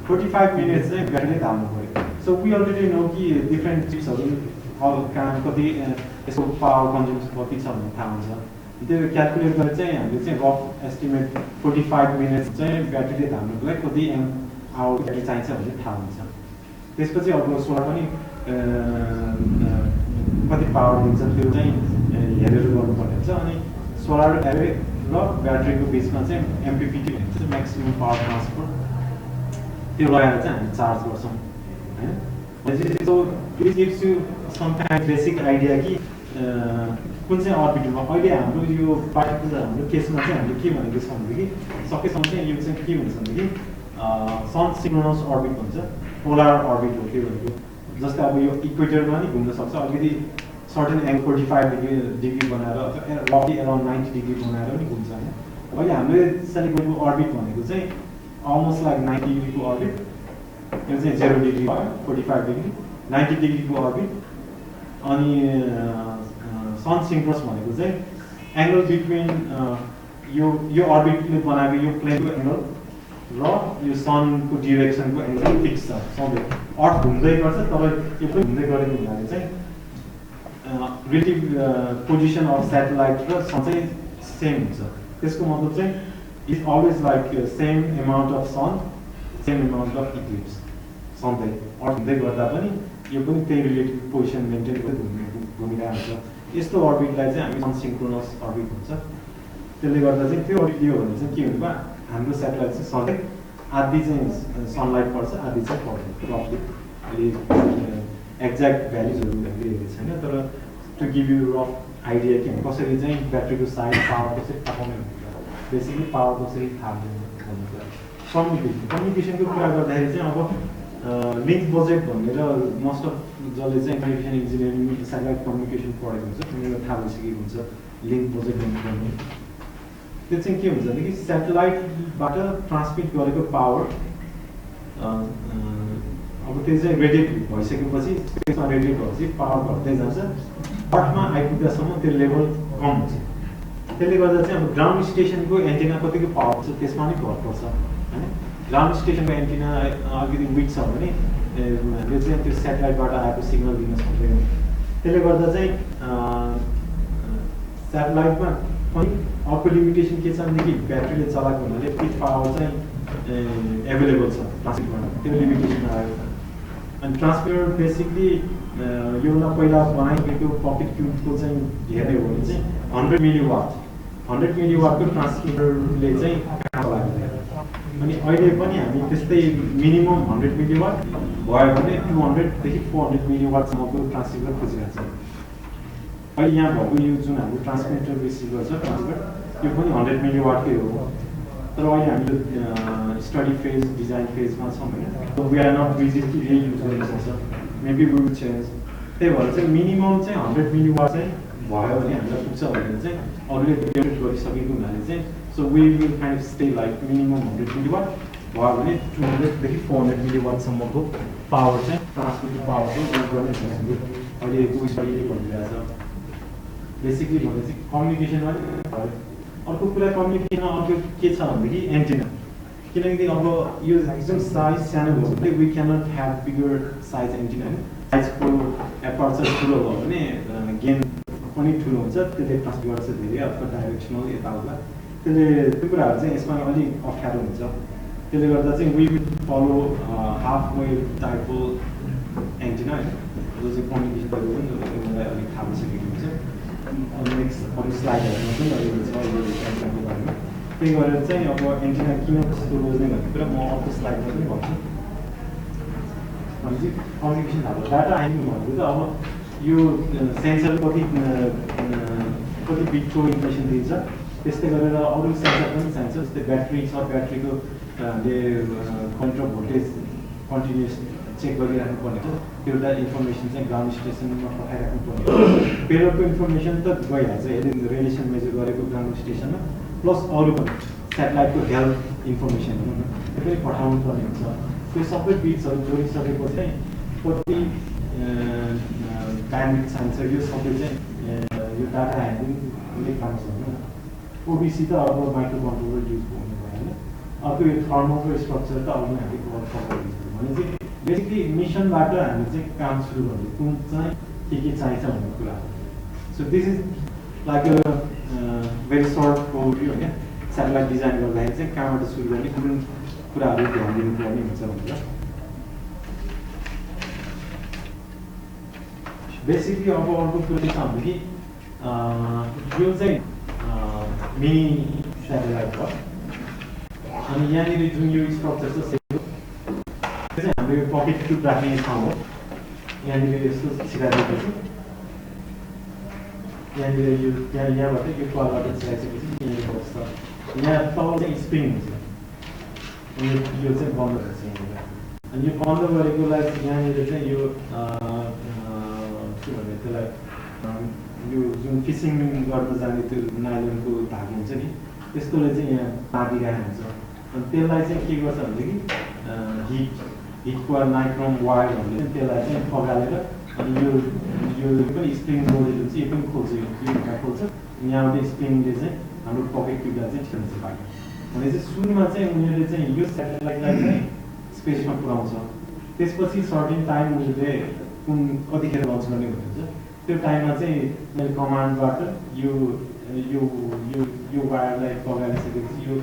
45 मिनट्स चाहिँ ब्याट्रीले थाल्नु पऱ्यो। सो वी अलरेडी नो कि डिफ्रेन्ट चिप्सहरू कहाँ कति यसको पावर कन्ज्युम्सन कति छ भन्ने थाहा हुन्छ। त्यो क्यालकुलेट गरेर चाहिँ हामीले चाहिँ रफ एस्टिमेट 45 मिनट्स चाहिँ ब्याट्रीले थाल्नुको लागि कति आवर ब्याट्री चाहिन्छ भन्ने थाहा हुन्छ। त्यसपछि अब सोलर पनि कति पावर दिन्छ त्यो चाहिँ हेरेर गर्नुपर्ने हुन्छ। अनि सोलर एरे र ब्याट्रीको बिचमा चाहिँ एमपिपिटी भन्छ, म्याक्सिमम पावर ट्रान्सफर, त्यो लगाएर चाहिँ हामी चार्ज गर्छौँ होइन। So it gives you some kind basic idea कि कुन चाहिँ अर्बिटमा अहिले हाम्रो यो पार्टिकुलर हाम्रो केसमा चाहिँ हामीले के भनेको छौँ भनेदेखि सकेसम्म चाहिँ यो चाहिँ के हुन्छ भनेदेखि सन सिन्क्रोनस अर्बिट भन्छ, पोलर अर्बिट हो त्यो भनेको। जस्तै अब यो इक्वेटरमा नि घुम्न सक्छ, अलिकति सर्टेन एङ्गल 45 डिग्री बनाएर रफली एराउन्ड 90 डिग्री बनाएर पनि घुम्छ होइन। अहिले हामीले सेलेक्ट गरेको अर्बिट भनेको चाहिँ अलमोस्ट लाइक 90 डिग्रीको अर्बिट, यो चाहिँ 0 डिग्री भयो, 45 डिग्री 90 डिग्रीको अर्बिट। अनि सन सिन्क्रोनस भनेको चाहिँ एङ्गल बिट्विन यो अर्बिटले बनाएको यो प्लेनको एङ्गल र यो सनको डिरेक्सनको एङ्गल फिक्स छ सधैँ। अर्थ घुम्दै गर्छ तर यो पनि घुम्दै गरेको हुनाले चाहिँ रिलेटिभ पोजिसन अफ सेटेलाइट र सन चाहिँ सेम हुन्छ। त्यसको मतलब चाहिँ is always like same amount of sun, same amount of eclipse सधैँ। अर्थ घुम्दै गर्दा पनि यो पनि त्यही रिलेटिभ पोजिसन मेन्टेन गर्दै घुमिरहेको हुन्छ। यस्तो अर्बिटलाई चाहिँ हामी सन सिन्क्रोनस अर्बिट भन्छ। त्यसले गर्दा चाहिँ त्यो अर्बिट दियो भने चाहिँ के हुन्छ वा हाम्रो सेटेलाइट चाहिँ सधैँ आधी चाहिँ सनलाइट पर्छ, आधी चाहिँ पर्दैन रफली। अहिले एक्ज्याक्ट भ्याल्युजहरू हामीले हेरेको छैन, तर to give you rough idea कि कसरी चाहिँ ब्याट्रीको साइज पावर कसरी थाहा पाउने भन्ने बेसिकली पावर कसरी थाहा भन्ने कुरा। कम्युनिकेसनको कुरा गर्दाखेरि चाहिँ अब लिङ्क बजेट भनेर मोस्ट अफ जसले चाहिँ कम्युनिकेसन इन्जिनियरिङ सेटेलाइट कम्युनिकेसन पढेको हुन्छ उनीहरूलाई थाहा भइसकेको हुन्छ लिङ्क बजेट भन्ने। त्यो चाहिँ के हुन्छ भनेदेखि सेटेलाइटबाट ट्रान्समिट गरेको पावर अब त्यो चाहिँ रेडिएट भइसकेपछि त्यसमा रेडिएट भएपछि पावर घट्दै जान्छ, अर्थमा आइपुग्दासम्म त्यो लेभल कम हुन्छ। त्यसले गर्दा चाहिँ अब ग्राउन्ड स्टेसनको एन्टिना कतिको पावर छ त्यसमा नि भर पर्छ होइन। ग्राउन्ड स्टेसनको एन्टिना अलिकति विक छ भने यो चाहिँ त्यो सेटेलाइटबाट आएको सिग्नल दिन सक्दैन। त्यसले गर्दा चाहिँ सेटेलाइटमा पनि अर्को लिमिटेसन के छ भनेदेखि ब्याट्रीले चलाएको हुनाले पिक पावर चाहिँ एभाइलेबल छ ट्रान्समिट गर्न, त्यो लिमिटेसन आएको छ। अनि ट्रान्समिटर बेसिकली योभन्दा पहिला बनाइएको पकेट क्युबको चाहिँ हेर्ने हो भने चाहिँ 100 मिलिवाटको ट्रान्समिटरले चाहिँ काम चलाएको। अनि अहिले पनि हामी त्यस्तै मिनिमम 100 मिलिवाट भयो भने 200 देखि 400 मिलिवाटसम्मको ट्रान्समिटर खोजिरहेको छ। अहिले यहाँ भएको यो जुन हाम्रो ट्रान्समिटर रिसिभ गर्छ ट्रान्समिटर यो पनि 100 मिलिवाटकै हो, तर अहिले हामी स्टडी फेज डिजाइन फेजमा छौँ होइन। वी आर नट बिजी कि यही युज गर्न सक्छ, मेबी वी विल चेन्ज। त्यही भएर चाहिँ मिनिमम चाहिँ 100 मिलिवाट चाहिँ भयो भने हामीलाई पुग्छ भने चाहिँ अरूले डेभलप गरिसकेको हुनाले चाहिँ so we will kind of stay like minimum 100 milliwatt भयो भने 200 देखि 400 मिलिवाटसम्मको पावर चाहिँ ट्रान्समिटर पावर चाहिँ युज गर्ने छ। अहिले को स्टडीले भनिरहेको छ बेसिकली भने चाहिँ कम्युनिकेसनमा भयो। अर्को कुरा कम्युनिकेसनमा अर्को के छ भनेदेखि एन्टिना, किनकि अब यो जुन साइज सानो भयो भने we cannot have bigger size antenna होइन। साइजको एपर्चर ठुलो भयो भने गेन पनि ठुलो हुन्छ, त्यसले ट्रान्समिट गर्छ धेरै अथवा डाइरेक्सनल यताउता। त्यसले त्यो कुराहरू चाहिँ यसमा अलिक अप्ठ्यारो हुन्छ। त्यसले गर्दा चाहिँ we will follow half wave टाइपको एन्टिना होइन, जो चाहिँ कम्युनिकेसन मलाई अलिक थाहा भइसकेको हुन्छ। नेक्स्ट अरू स्लाइडहरूमा पनि अलिकति छ यो एन्टिनाको बारेमा। त्यही गरेर चाहिँ अब एन्टिना किन कस्तो रोज्ने भन्ने कुरा म अर्को स्लाइडमा पनि भन्छु। भनेपछि कम्युनिकेसन हाम्रो डाटा आइदिनु भनेको त अब यो सेन्सर कति बिटको इन्फर्मेसन दिन्छ त्यस्तै गरेर अरू सेन्सर पनि चाहिन्छ जस्तै ब्याट्री छ ब्याट्रीको ले करेन्ट र भोल्टेज कन्टिन्युस चेक गरिराख्नु पर्ने छ त्यो एउटा इन्फर्मेसन चाहिँ ग्राउन्ड स्टेसनमा पठाइराख्नु पर्ने हो पेलोडको इन्फर्मेसन त गइहाल्छ यसले रेडिएसन मेजर गरेको ग्राउन्ड स्टेसनमा प्लस अरू पनि सेटेलाइटको हेल्थ इन्फर्मेसन त्यो पनि पठाउनु पर्ने हुन्छ त्यो सबै बिट्सहरू जोडिसकेपछि चाहिँ कति ब्यान्डविड्थ चाहिन्छ यो सबै चाहिँ यो डाटा ह्यान्डलिङले काम सक्दैन ओबिसी त अब माइक्रो कन्ट्रोलर युज हुने भयो होइन अर्को यो थर्मलको स्ट्रक्चर त अब हामीले कभर गरिदिन्छौँ भने चाहिँ बेसिकली मिसनबाट हामी चाहिँ काम सुरु गर्ने कुन चाहिँ के चाहिन्छ भन्ने कुरा so this is like a very short overview होइन सेटेलाइट डिजाइन गर्दाखेरि चाहिँ कहाँबाट सुरु गर्ने कुन कुराहरू ध्यान दिनुपर्ने हुन्छ भनेर बेसिकली अब अर्को कुरा के छ भनेदेखि यो चाहिँ मिनी सेटेलाइट हो अनि यहाँनिर जुन यो स्ट्रक्चर छ त्यो चाहिँ हाम्रो यो पकेट ट्युब राख्ने ठाउँ हो यहाँनिर यस्तो छिराइदिएको छु यहाँनिर यो यहाँबाट यो कलबाट छिराइसकेपछि यहाँनिर बस्छ यहाँ तल चाहिँ स्प्रिङ हुन्छ अनि यो चाहिँ बन्द हुन्छ यहाँनिर अनि यो बन्द गरेकोलाई यहाँनिर चाहिँ यो के भन्ने त्यसलाई यो जुन फिसिङ गर्न जाने त्यो नाइलनको धागो हुन्छ नि त्यस्तोले चाहिँ यहाँ बाँधिरहेको हुन्छ अनि त्यसलाई चाहिँ के गर्छ भनेदेखि हिटको नाइक्रोम वायरहरूले चाहिँ त्यसलाई चाहिँ पगालेर अनि यो पनि स्प्रिङ लोडेड हुन्छ यो पनि खोल्छ यो ढुक्का खोल्छ यहाँबाट स्प्रिङले चाहिँ हाम्रो पकेट ट्युबलाई चाहिँ ठेल्छ बाहिर भने चाहिँ सुरुमा चाहिँ उनीहरूले चाहिँ यो सेटेलाइटलाई चाहिँ स्पेसमा पुऱ्याउँछ त्यसपछि सर्टेन टाइम उनीहरूले कुन कतिखेर लन्च गर्ने भन्नुहुन्छ त्यो टाइममा चाहिँ मैले कमान्डबाट यो यो यो यो वायरलाई पगालिसकेपछि यो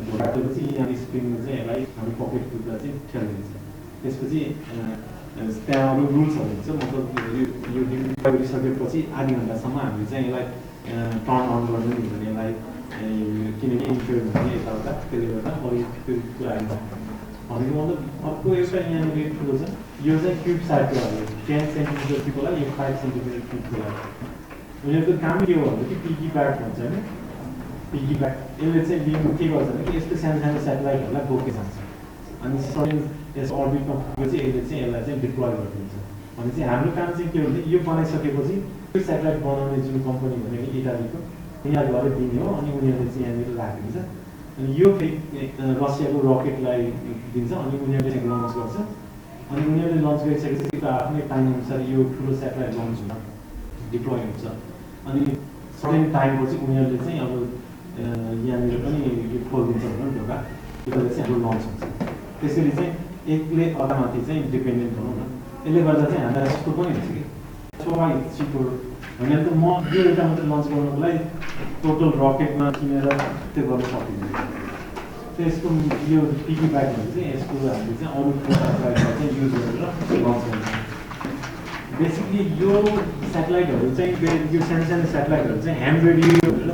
ढोकाटेपछि यहाँ स्प्रिङले चाहिँ यसलाई हाम्रो पकेट ट्युबलाई चाहिँ ठेलिदिन्छ त्यसपछि त्यहाँ अरू रुल्सहरू हुन्छ मतलब यो डिलिभर गरिसकेपछि आधी घन्टासम्म हामीले चाहिँ यसलाई टर्न अन गर्नु नि भने यसलाई किनकि इन्फ्योर हुने यताउता त्यसले गर्दा अरू त्यो कुराहरू भनेको मतलब अर्को एउटा यहाँनिर ठुलो छ यो चाहिँ क्युब साइजको हो 10 सेन्टिमिटर क्युबलाई यो 5 सेन्टिमिटर क्युबको लागि उनीहरूको काम के हो भने पिगी ब्याट भन्छ होइन पिगी ब्याट यसले चाहिँ लिनु के गर्छ भने कि यस्तो सानो सानो सेटेलाइटहरूलाई बोकेर जान्छ अनि सर्टेन यस अर्बिटमा पुगेपछि यसले चाहिँ यसलाई चाहिँ डिप्लोय गरिदिन्छ भने चाहिँ हाम्रो काम चाहिँ के हो भने यो बनाइसकेपछि त्यो सेटेलाइट बनाउने जुन कम्पनी भनेको इटालीको यहाँ गएर दिने हो अनि उनीहरूले चाहिँ यहाँनिर राखिदिन्छ अनि यो फेरि रसियाको रकेटलाई दिन्छ अनि उनीहरूले चाहिँ लन्च गर्छ अनि उनीहरूले लन्च गरिसकेपछि त्यो आफ्नै टाइम अनुसार यो ठुलो सेटेलाइट लन्च हुन्छ डिप्लोय हुन्छ अनि सर्टेन टाइमपछि उनीहरूले चाहिँ अब यहाँनिर पनि यो खोलिदिन्छ भनौँ न ढोका त्यसले चाहिँ हाम्रो लन्च हुन्छ त्यसरी चाहिँ एकले अर्कामाथि चाहिँ डिपेन्डेन्ट भनौँ न यसले गर्दा चाहिँ हामीलाई यस्तो पनि हुन्छ कि सबै छिटो होइन त म यो एउटा मात्रै लन्च गर्नुको लागि टोटल रकेटमा किनेर त्यो गर्न सकिँदैन त्यसको यो पिगी ब्याग भने चाहिँ यसको हामीले चाहिँ अरू सेटेलाइटलाई चाहिँ युज गरेर लन्च गर्छ बेसिकली यो सेटेलाइटहरू चाहिँ यो सानो सानो सेटेलाइटहरू चाहिँ ह्याम रेडियो भनेर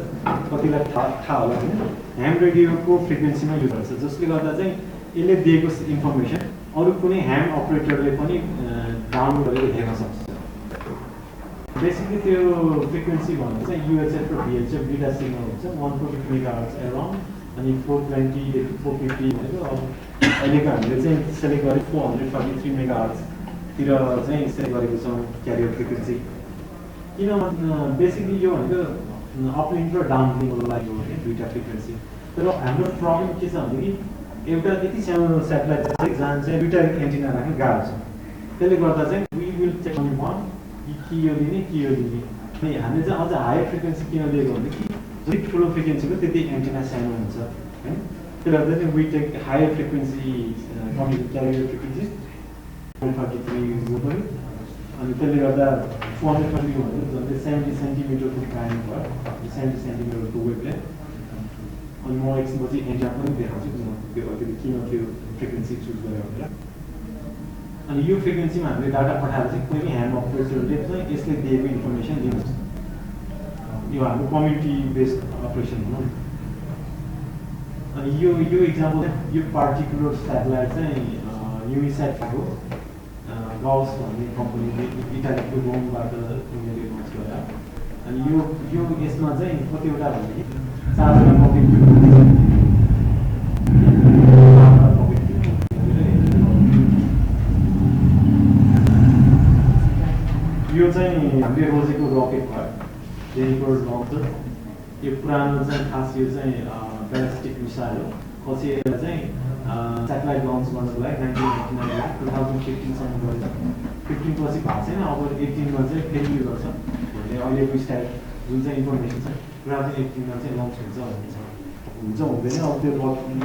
कतिलाई थाहा होला होइन ह्याम रेडियोको फ्रिक्वेन्सीमा युज गर्छ जसले गर्दा चाहिँ यसले दिएको इन्फर्मेसन अरू कुनै ह्याम अपरेटरले पनि डाउन गरेर हेर्न सक्छ बेसिकली त्यो फ्रिक्वेन्सी भन्नु चाहिँ युएचएफ र भिएचएफ दुईवटा सिग्नल हुन्छ 140 मेगाहर्ट्ज एराउन्ड अनि 420 देखि 450 भनेको अब अहिलेको हामीले चाहिँ सेलेक्ट गरेँ 443 मेगाहर्ट्जतिर चाहिँ सेलेक्ट गरेको छौँ क्यारियर फ्रिक्वेन्सी किन बेसिकली यो भनेको अपलिङ्क र डाउनलिङ्कको लागि हो भने दुईवटा फ्रिक्वेन्सी तर हाम्रो प्रब्लम के छ भनेदेखि एउटा यति सानो सेटेलाइट जहाँ चाहिँ दुईवटा एन्टिना राख्नु गाह्रो छ त्यसले गर्दा चाहिँ we will check on one कि यो दिने कि यो दिने अनि हामीले चाहिँ अझ हाई फ्रिक्वेन्सी किन लिएको भनेदेखि जति ठुलो फ्रिक्वेन्सीको त्यति एन्टिना सानो हुन्छ होइन त्यसले गर्दा चाहिँ we take high frequency carrier frequency 133 use गर्नु पऱ्यो अनि त्यसले गर्दा 420 भनेको झन्डै 70 सेन्टिमिटरको कायम भयो 70 सेन्टिमिटरको वेभलेन्थ अनि म एकछिनपछि एन्टिना पनि देखाउँछु त्यो किन त्यो फ्रिक्वेन्सी चुज गर्यो भनेर अनि यो फ्रिक्वेन्सीमा हामीले डाटा पठाएर चाहिँ कुनै ह्याम अपरेटरले चाहिँ यसले दिएको इन्फर्मेसन दिन्छ यो हाम्रो कम्युनिटी बेस्ड अपरेसन भनौँ अनि यो इक्जाम्पल यो पार्टिकुलर सेटेलाइट चाहिँ युनिसेट हो गाउस भन्ने कम्पनीले इटालीको रोमबाट उनीहरूले लन्च गरे अनि यो यसमा चाहिँ कतिवटा भनेदेखि चारवटा पकेट यो चाहिँ हामीले रोजेको रकेट भयो जेनिको लन्चर यो पुरानो चाहिँ खास यो चाहिँ ब्यालिस्टिक मिसाइल हो पछि यसलाई चाहिँ सेटेलाइट लन्च गर्नको लागि 1999 2015सम्म गरेछ 15 पछि भएको छैन अब 18 मा चाहिँ फेरि यो गर्छ भन्ने अहिलेको स्टाइल जुन चाहिँ इन्फर्मेसन छ 2018 मा चाहिँ लन्च हुन्छ हुन्छ हुँदैन अब त्यो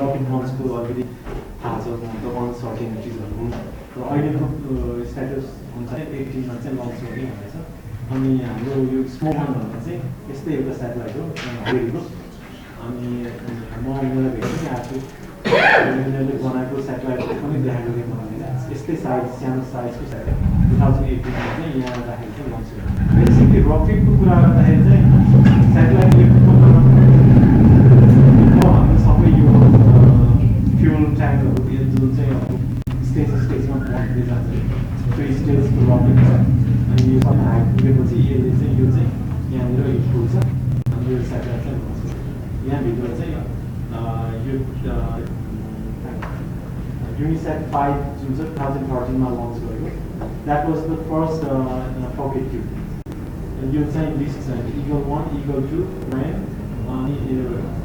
रकेट लन्चको अलिकति थाहा छ त अनसर्टेनिटिजहरू हुन्छ र अहिलेको स्ट्याटस अनुसार 18 मा चाहिँ लन्च गर्ने भनेछ अनि हाम्रो यो स्मोकन भन्ने चाहिँ यस्तै एउटा सेटेलाइट हो अहिलेको अनि म उनीहरूलाई भेट्दै आएको छु उनीहरूले बनाएको सेटेलाइटहरू पनि देखाएको थिएँ मलाई यस्तै साइज सानो साइजको सेटेलाइट 2018 मा चाहिँ यहाँ राखेर चाहिँ लन्च गर्यो बेसिकली रकेटको कुरा गर्दाखेरि चाहिँ सेटेलाइटले हाम्रो सबै यो फ्युल ट्याङ्कहरू जुन चाहिँ अब स्टेजमा पहुँच्दै जान्छ त्यो स्टेजको रकेट छ अनि यो सबै हाइट पुगेपछि यसले चाहिँ यो चाहिँ यहाँनिर हिट पुग्छ अनि यो सेटेलाइट चाहिँ लन्च गर्छ यहाँभित्र चाहिँ यो युनिसेट 5 जुन चाहिँ 2013 मा लन्च गरेको that was the first pocket tube यो चाहिँ लिस्ट छ इगल 1 इगल 2 9 अनि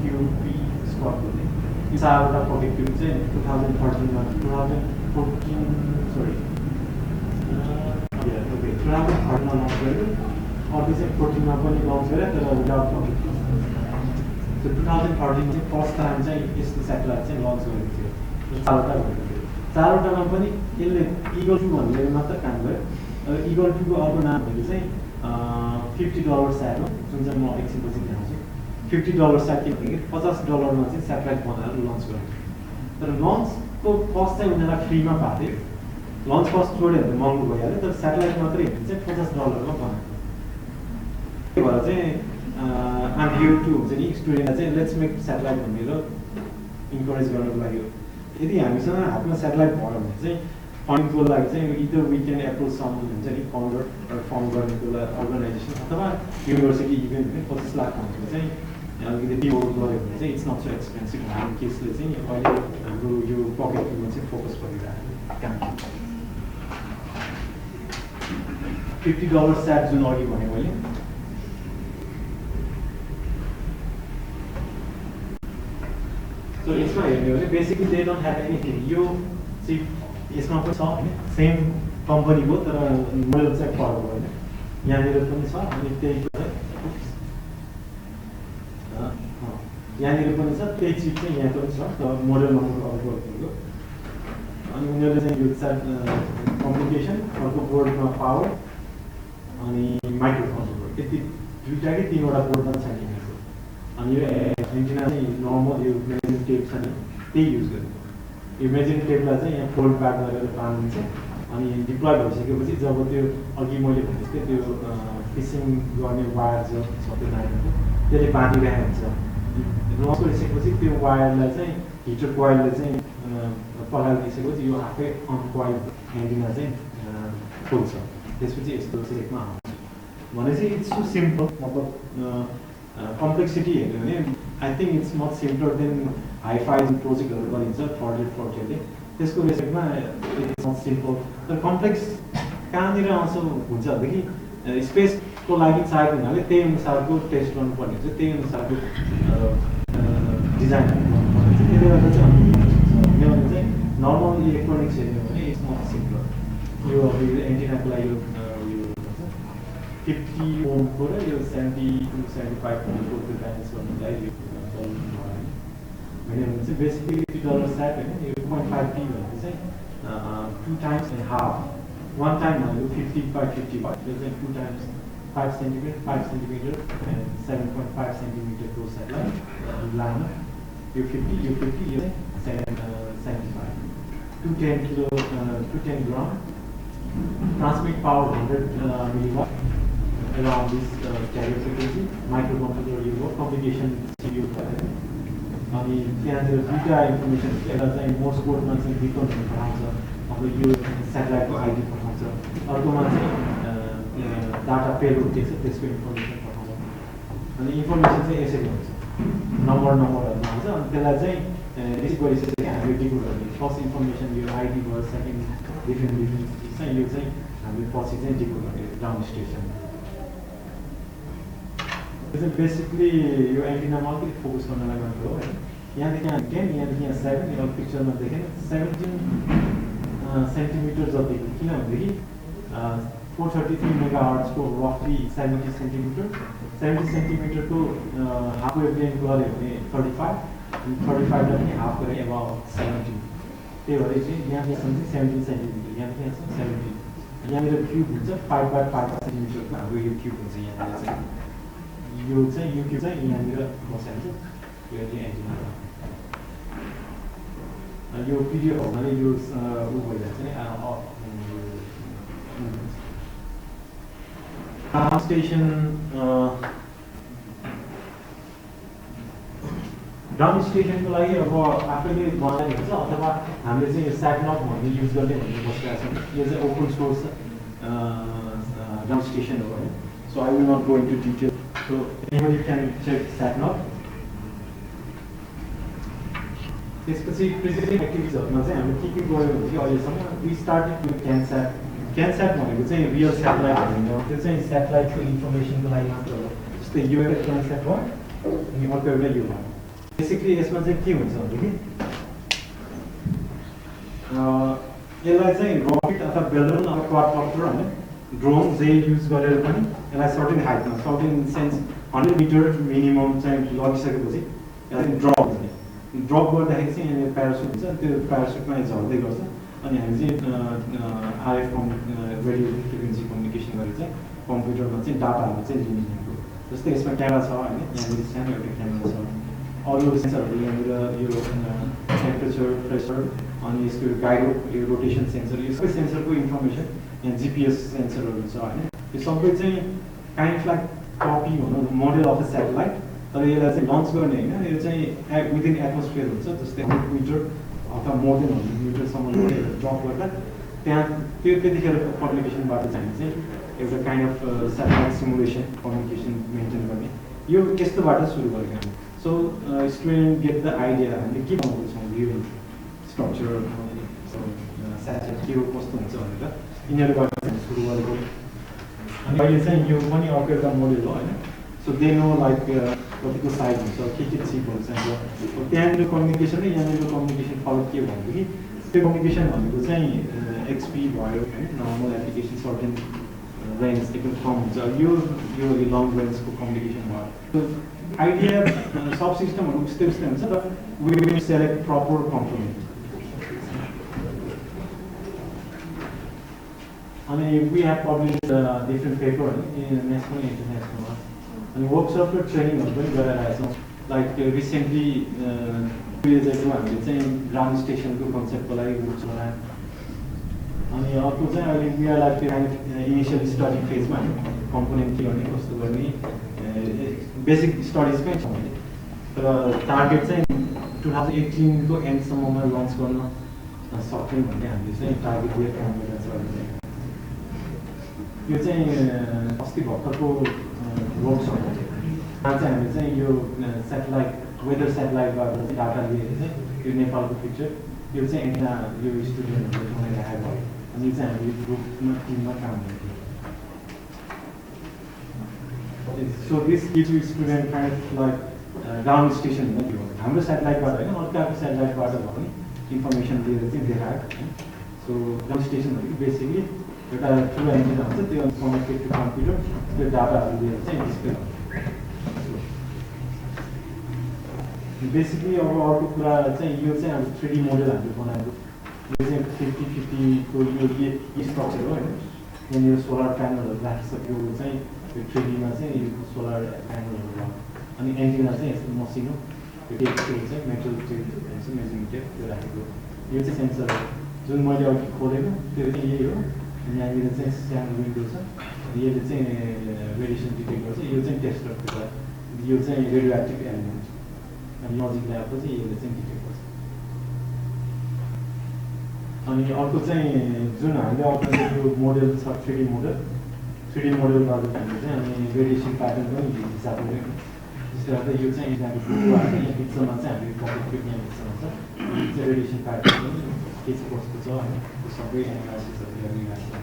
क्युपी स्क्वाड भन्ने यो चारवटा पकेट ट्युब चाहिँ 2013 मा 2013 मा लन्च गरेको अर्को चाहिँ 14 मा पनि लन्च गरे तर विदाउट पकेट ट्युब So 2013 चाहिँ फर्स्ट टाइम चाहिँ यस्तो सेटेलाइट चाहिँ लन्च गरेको थियो चारवटा भनेको थियो चारवटामा पनि यसले इगल 2 भन्ने मात्र काम गर्यो इगल 2 को अर्को नाम भनेको चाहिँ $50 स्याट हो जुन चाहिँ म एकछिनपछि देखाउँछु $50 स्याट के भनेको $50 मा चाहिँ सेटेलाइट बनाएर लन्च गरेको तर लन्चको कस्ट चाहिँ उनीहरूलाई फ्रीमा पाएको थियो लन्च कस्ट छोड्यो भने महँगो भइहाल्यो तर सेटेलाइट मात्रै हेर्नु चाहिँ $50 मा बनाएको त्यही भएर चाहिँ I'm here to हुन्छ नि स्टुडेन्टलाई चाहिँ लेट्स मेक सेटेलाइट भनेर इन्करेज गर्नको लागि हो यदि हामीसँग हातमा सेटेलाइट भयो भने चाहिँ फन्डको लागि चाहिँ इदर वी क्यान एप्रोच सम हुन्छ नि फाउन्डर फर्म गर्नेको लागि अर्गनाइजेसन अथवा युनिभर्सिटी इभेन्ट भने 25 लाख भनेको चाहिँ अलिकति डिभोट गऱ्यो भने चाहिँ इट्स नट सो एक्सपेन्सिभ भन्ने केसले चाहिँ अहिले हाम्रो यो पकेटमा चाहिँ फोकस गरिरहेको काम $50 स्याट जुन अघि भने मैले So यसमा हेर्ने हो भने basically they don't have anything यो चाहिँ यसमा पनि छ होइन सेम कम्पनीको तर मोडल चाहिँ फरक हो होइन यहाँनिर पनि छ अनि त्यही यहाँनिर पनि छ त्यही चिप चाहिँ यहाँ पनि छ तर मोडल नम्बर अर्को अनि उनीहरूले चाहिँ यो कम्युनिकेसन अर्को बोर्डमा पावर अनि माइक्रो कन्ट्रोलर यति दुईवटा कि तीनवटा बोर्डमा छ अनि यो एन्टिना चाहिँ नर्मल यो मेजरिङ टेप छ नि त्यही युज गरेको यो मेजरिङ टेपलाई चाहिँ यहाँ फोल्ड ब्याक गरेर बाँधिन्छ अनि डिप्लोय भइसकेपछि जब त्यो अघि मैले भनेको थिएँ त्यो फिसिङ गर्ने वायर जो छ त्यो नाइटको त्यसले बाँधिरहेको हुन्छ लन्च गरिसकेपछि त्यो वायरलाई चाहिँ हिटर कोइलले चाहिँ पठाइदिइसकेपछि यो आफै अनकोइल एन्टिना चाहिँ खोल्छ त्यसपछि यस्तो सेपमा आउँछ भनेपछि इट्स सो सिम्पल मतलब कम्प्लेक्सिटी हेर्यो भने I think it's much simpler than hi fi प्रोजेक्टहरू गरिन्छ फर्टीले त्यसको रेस्पेक्टमा इट्स मच सिम्पल तर कम्प्लेक्स कहाँनिर आउँछ हुन्छ भनेदेखि स्पेसको लागि चाहेको हुनाले त्यही अनुसारको टेस्ट गर्नुपर्ने हुन्छ त्यही अनुसारको डिजाइन गर्नुपर्ने हुन्छ त्यसले गर्दा चाहिँ किनभने चाहिँ नर्मल इलेक्ट्रोनिक्स हेर्ने हो भने इट्स मच सिम्पलर यो अब एन्टिनाको लागि यो 50 ओमको र यो 70 to 75 ओमको त्यो ब्यालेन्स गर्नुको लागि होइन भने बेसिकली $50 स्याट होइन यो 2.5T भनेको चाहिँ 2 times and half one time भनेको 50 by 50 भयो यो चाहिँ 2 times 5 centimeter and 7.5 centimeter को सेटेलाइट लामो यो 50 यो 75 210 ग्राम transmit power 100 milliwatt around this carrier frequency microcontroller use हो communication use गरेर अनि त्यहाँतिर दुईटा इन्फर्मेसन एउटा चाहिँ मोर्स कोडमा चाहिँ बिकन पठाउँछ अब यो सेटेलाइटको आइडी पठाउँछ अर्कोमा चाहिँ डाटा पेलोड दिएको छ त्यसको इन्फर्मेसन पठाउँछ अनि इन्फर्मेसन चाहिँ यसरी हुन्छ नम्बरहरू हुन्छ अनि त्यसलाई चाहिँ रिसिभ गरिसकेपछि हामीले डिकोड गर्ने फर्स्ट इन्फर्मेसन यो आइडी भयो सेकेन्ड डिफ्रेन्ट चाहिँ यो चाहिँ हामीले पछि चाहिँ डिकोड गर्ने ग्राउन्ड स्टेसन यो चाहिँ बेसिकली यो एन्टिनामा अलिकति फोकस गर्नलाई मात्र हो होइन यहाँदेखि यहाँ 10 यहाँदेखि यहाँ 7 यो पिक्चरमा देखेँ 17 सेन्टिमिटर जति किनभनेदेखि 433 मेगाहर्ट्जको रफली 70 सेन्टिमिटरको हाफ वेभ लेन्थ गऱ्यो भने 35 अनि 35 पनि हाफ गरेँ एबाउट 17 त्यही भएर चाहिँ यहाँदेखि 17 सेन्टिमिटर यहाँदेखि यहाँ 17 यहाँनिर क्युब हुन्छ 5/5 सेन्टिमिटरको हाम्रो यो क्युब हुन्छ यहाँनिर चाहिँ यो क्युब चाहिँ यहाँनिर बसाइन्छ यो चाहिँ एन्टिना यो पिरियड हो भने यो उ भइरहेको छ नि स्टेसन ग्राउन्ड स्टेसनको लागि अब आफैले बनाएको छ अथवा हामीले चाहिँ यो स्याटलक भन्ने युज गर्ने भनेर बसिरहेको छौँ यो चाहिँ ओपन सोर्स ग्राउन्ड स्टेसन हो होइन so I will not go into detail so anybody can check स्याटलक त्यसपछि प्रेजेन्ट एक्टिभिटिजहरूमा चाहिँ हामीले के गऱ्यो भनेदेखि अहिलेसम्म वी स्टार्टेड विथ क्यानस्याट भनेको चाहिँ रियल स्याटेलाइट भनिन्छ त्यो चाहिँ स्याटेलाइटको इन्फर्मेसनको लागि मात्र हो जस्तै यो एउटा क्यानस्याट हो अनि अर्को एउटा यो भयो बेसिकली यसमा चाहिँ के हुन्छ भनेदेखि यसलाई चाहिँ रकेट अथवा बेलुन अथवा क्वाडकप्टर होइन ड्रोन जे युज गरेर पनि यसलाई सर्टेन हाइटमा सर्टेन सेन्स 100 मिटर मिनिमम चाहिँ लगिसकेपछि यसलाई ड्रप हुन्छ ड्रप गर्दाखेरि चाहिँ यहाँनिर प्यारासुट हुन्छ त्यो प्यारासुटमा झर्दै गर्छ अनि हामी चाहिँ आरएफ रेडियो फ्रिक्वेन्सी कम्युनिकेसन गरेर चाहिँ कम्प्युटरमा चाहिँ डाटाहरू चाहिँ लिने जस्तै यसमा क्यामेरा छ होइन यहाँनिर सानो एउटा क्यामेरा छ अरू सेन्सरहरू यहाँनिर यो टेम्परेचर प्रेसर अनि यसको गाइरो यो रोटेसन सेन्सर यो सबै सेन्सरको इन्फर्मेसन यहाँ जिपिएस सेन्सरहरू छ होइन यो सबै चाहिँ काइन्ड लाइक कपी भनौँ मोडल अफ द स्याटेलाइट तर यसलाई चाहिँ लन्च गर्ने होइन यो चाहिँ विदिन एटमोस्फियर हुन्छ जस्तै 100 मिटर अथवा मोर देन 100 मिटरसम्म ड्रप गर्दा त्यहाँ त्यतिखेर कम्युनिकेसनबाट चाहिँ एउटा kind of satellite simulation communication maintain गर्ने यो त्यस्तोबाट सुरु गरेको हामी so student get the idea हामीले के बनाउँदैछौँ भिडियो स्ट्रक्चर स्याटेलाइट के हो कस्तो हुन्छ भनेर यिनीहरूबाट सुरु गरेको अनि अहिले चाहिँ यो पनि अर्को एउटा मोडल हो होइन सो दे नो लाइक कतिको साइज हुन्छ के चिपहरू चाहिन्छ त्यहाँनिर कम्युनिकेसन र यहाँनिर कम्युनिकेसन फरक के भनेदेखि त्यो कम्युनिकेसन भनेको चाहिँ एक्सपी भयो होइन नर्मल एप्लिकेसन सर्टेन रेन्ज एकदम कम हुन्छ यो लङ रेन्जको कम्युनिकेसन भयो आइडिया सब सिस्टमहरू उस्तै हुन्छ र we will select proper component अनि we have publish different paper national इन्टरनेसनलमा अनि वर्कसप र ट्रेनिङहरू पनि गराइरहेको छौँ लाइक रिसेन्टली 2 years ago हामीले चाहिँ ग्राउन्ड स्टेसनको कन्सेप्टको लागि वर्क गरायौँ अनि अर्को चाहिँ अहिले we are like initial study फेजमा कम्पोनेन्ट के गर्ने कस्तो गर्ने बेसिक स्टडिजमै छौँ अहिले तर टार्गेट चाहिँ 2018 को एन्डसम्ममा लन्च गर्न सक्यौँ भन्ने हामीले चाहिँ टार्गेट लिएर काम गरिरहेको छ यो चाहिँ अस्ति भर्खरको वर्कसप जहाँ चाहिँ हामीले चाहिँ यो सेटेलाइट वेदर सेटेलाइटबाट चाहिँ डाटा लिएर चाहिँ यो नेपालको पिक्चर यो चाहिँ एन्टिना यो स्टुडेन्टहरूले बनाइरहेको भयो अनि यो चाहिँ हामीले ग्रुपमा टिममा काम गर्थ्यौँ so this give you student kind like ground station हो हाम्रो सेटेलाइटबाट होइन अर्काको सेटेलाइटबाट भयो भने इन्फर्मेसन दिएर चाहिँ देखायो सो ग्राउन्ड स्टेसन भनेको बेसिकली एउटा ठुलो एन्टिना हुन्छ त्यो कनेक्टेड टु कम्प्युटर त्यो डाटाहरू लिएर चाहिँ डिस्प्ले हुन्छ बेसिकली अब अर्को कुरा चाहिँ यो चाहिँ अब 3D मोडल हामीले बनाएको यो चाहिँ 50-50 को यो स्ट्रक्चर हो होइन यहाँनिर सोलर प्यानलहरू राखिसक्यो चाहिँ यो 3Dमा चाहिँ यो सोलर प्यानलहरू भयो अनि एन्टिना चाहिँ यस्तो मसिनो यो टेपको चाहिँ मेटल टेप हुन्छ मेजरिङ टेप त्यो राखेको यो चाहिँ सेन्सर हो जुन मैले अघि खोलेको त्यो चाहिँ यही हो यहाँनिर चाहिँ सानो विन्डो छ यसले चाहिँ रेडिएसन डिटेक्ट गर्छ यो चाहिँ टेस्टर यो चाहिँ रेडियो एक्टिभ एलिमेन्ट अनि नजिक ल्याएपछि यसले चाहिँ डिटेक्ट गर्छ अनि अर्को चाहिँ जुन हामीले अप्नाएको यो मोडल छ 3D मोडल गर्दाखेरि चाहिँ अनि रेडिएसन प्याटर्न पनि हिसाबले जस्तै गर्दा यो चाहिँ यहाँको बिचमा चाहिँ हामीले पब्लिक यहाँ बिचमा छ चाहिँ रेडिएसन प्याटर्न के चाहिँ कस्तो छ होइन त्यो सबै एनालाइसिसहरू गरिरहेको छ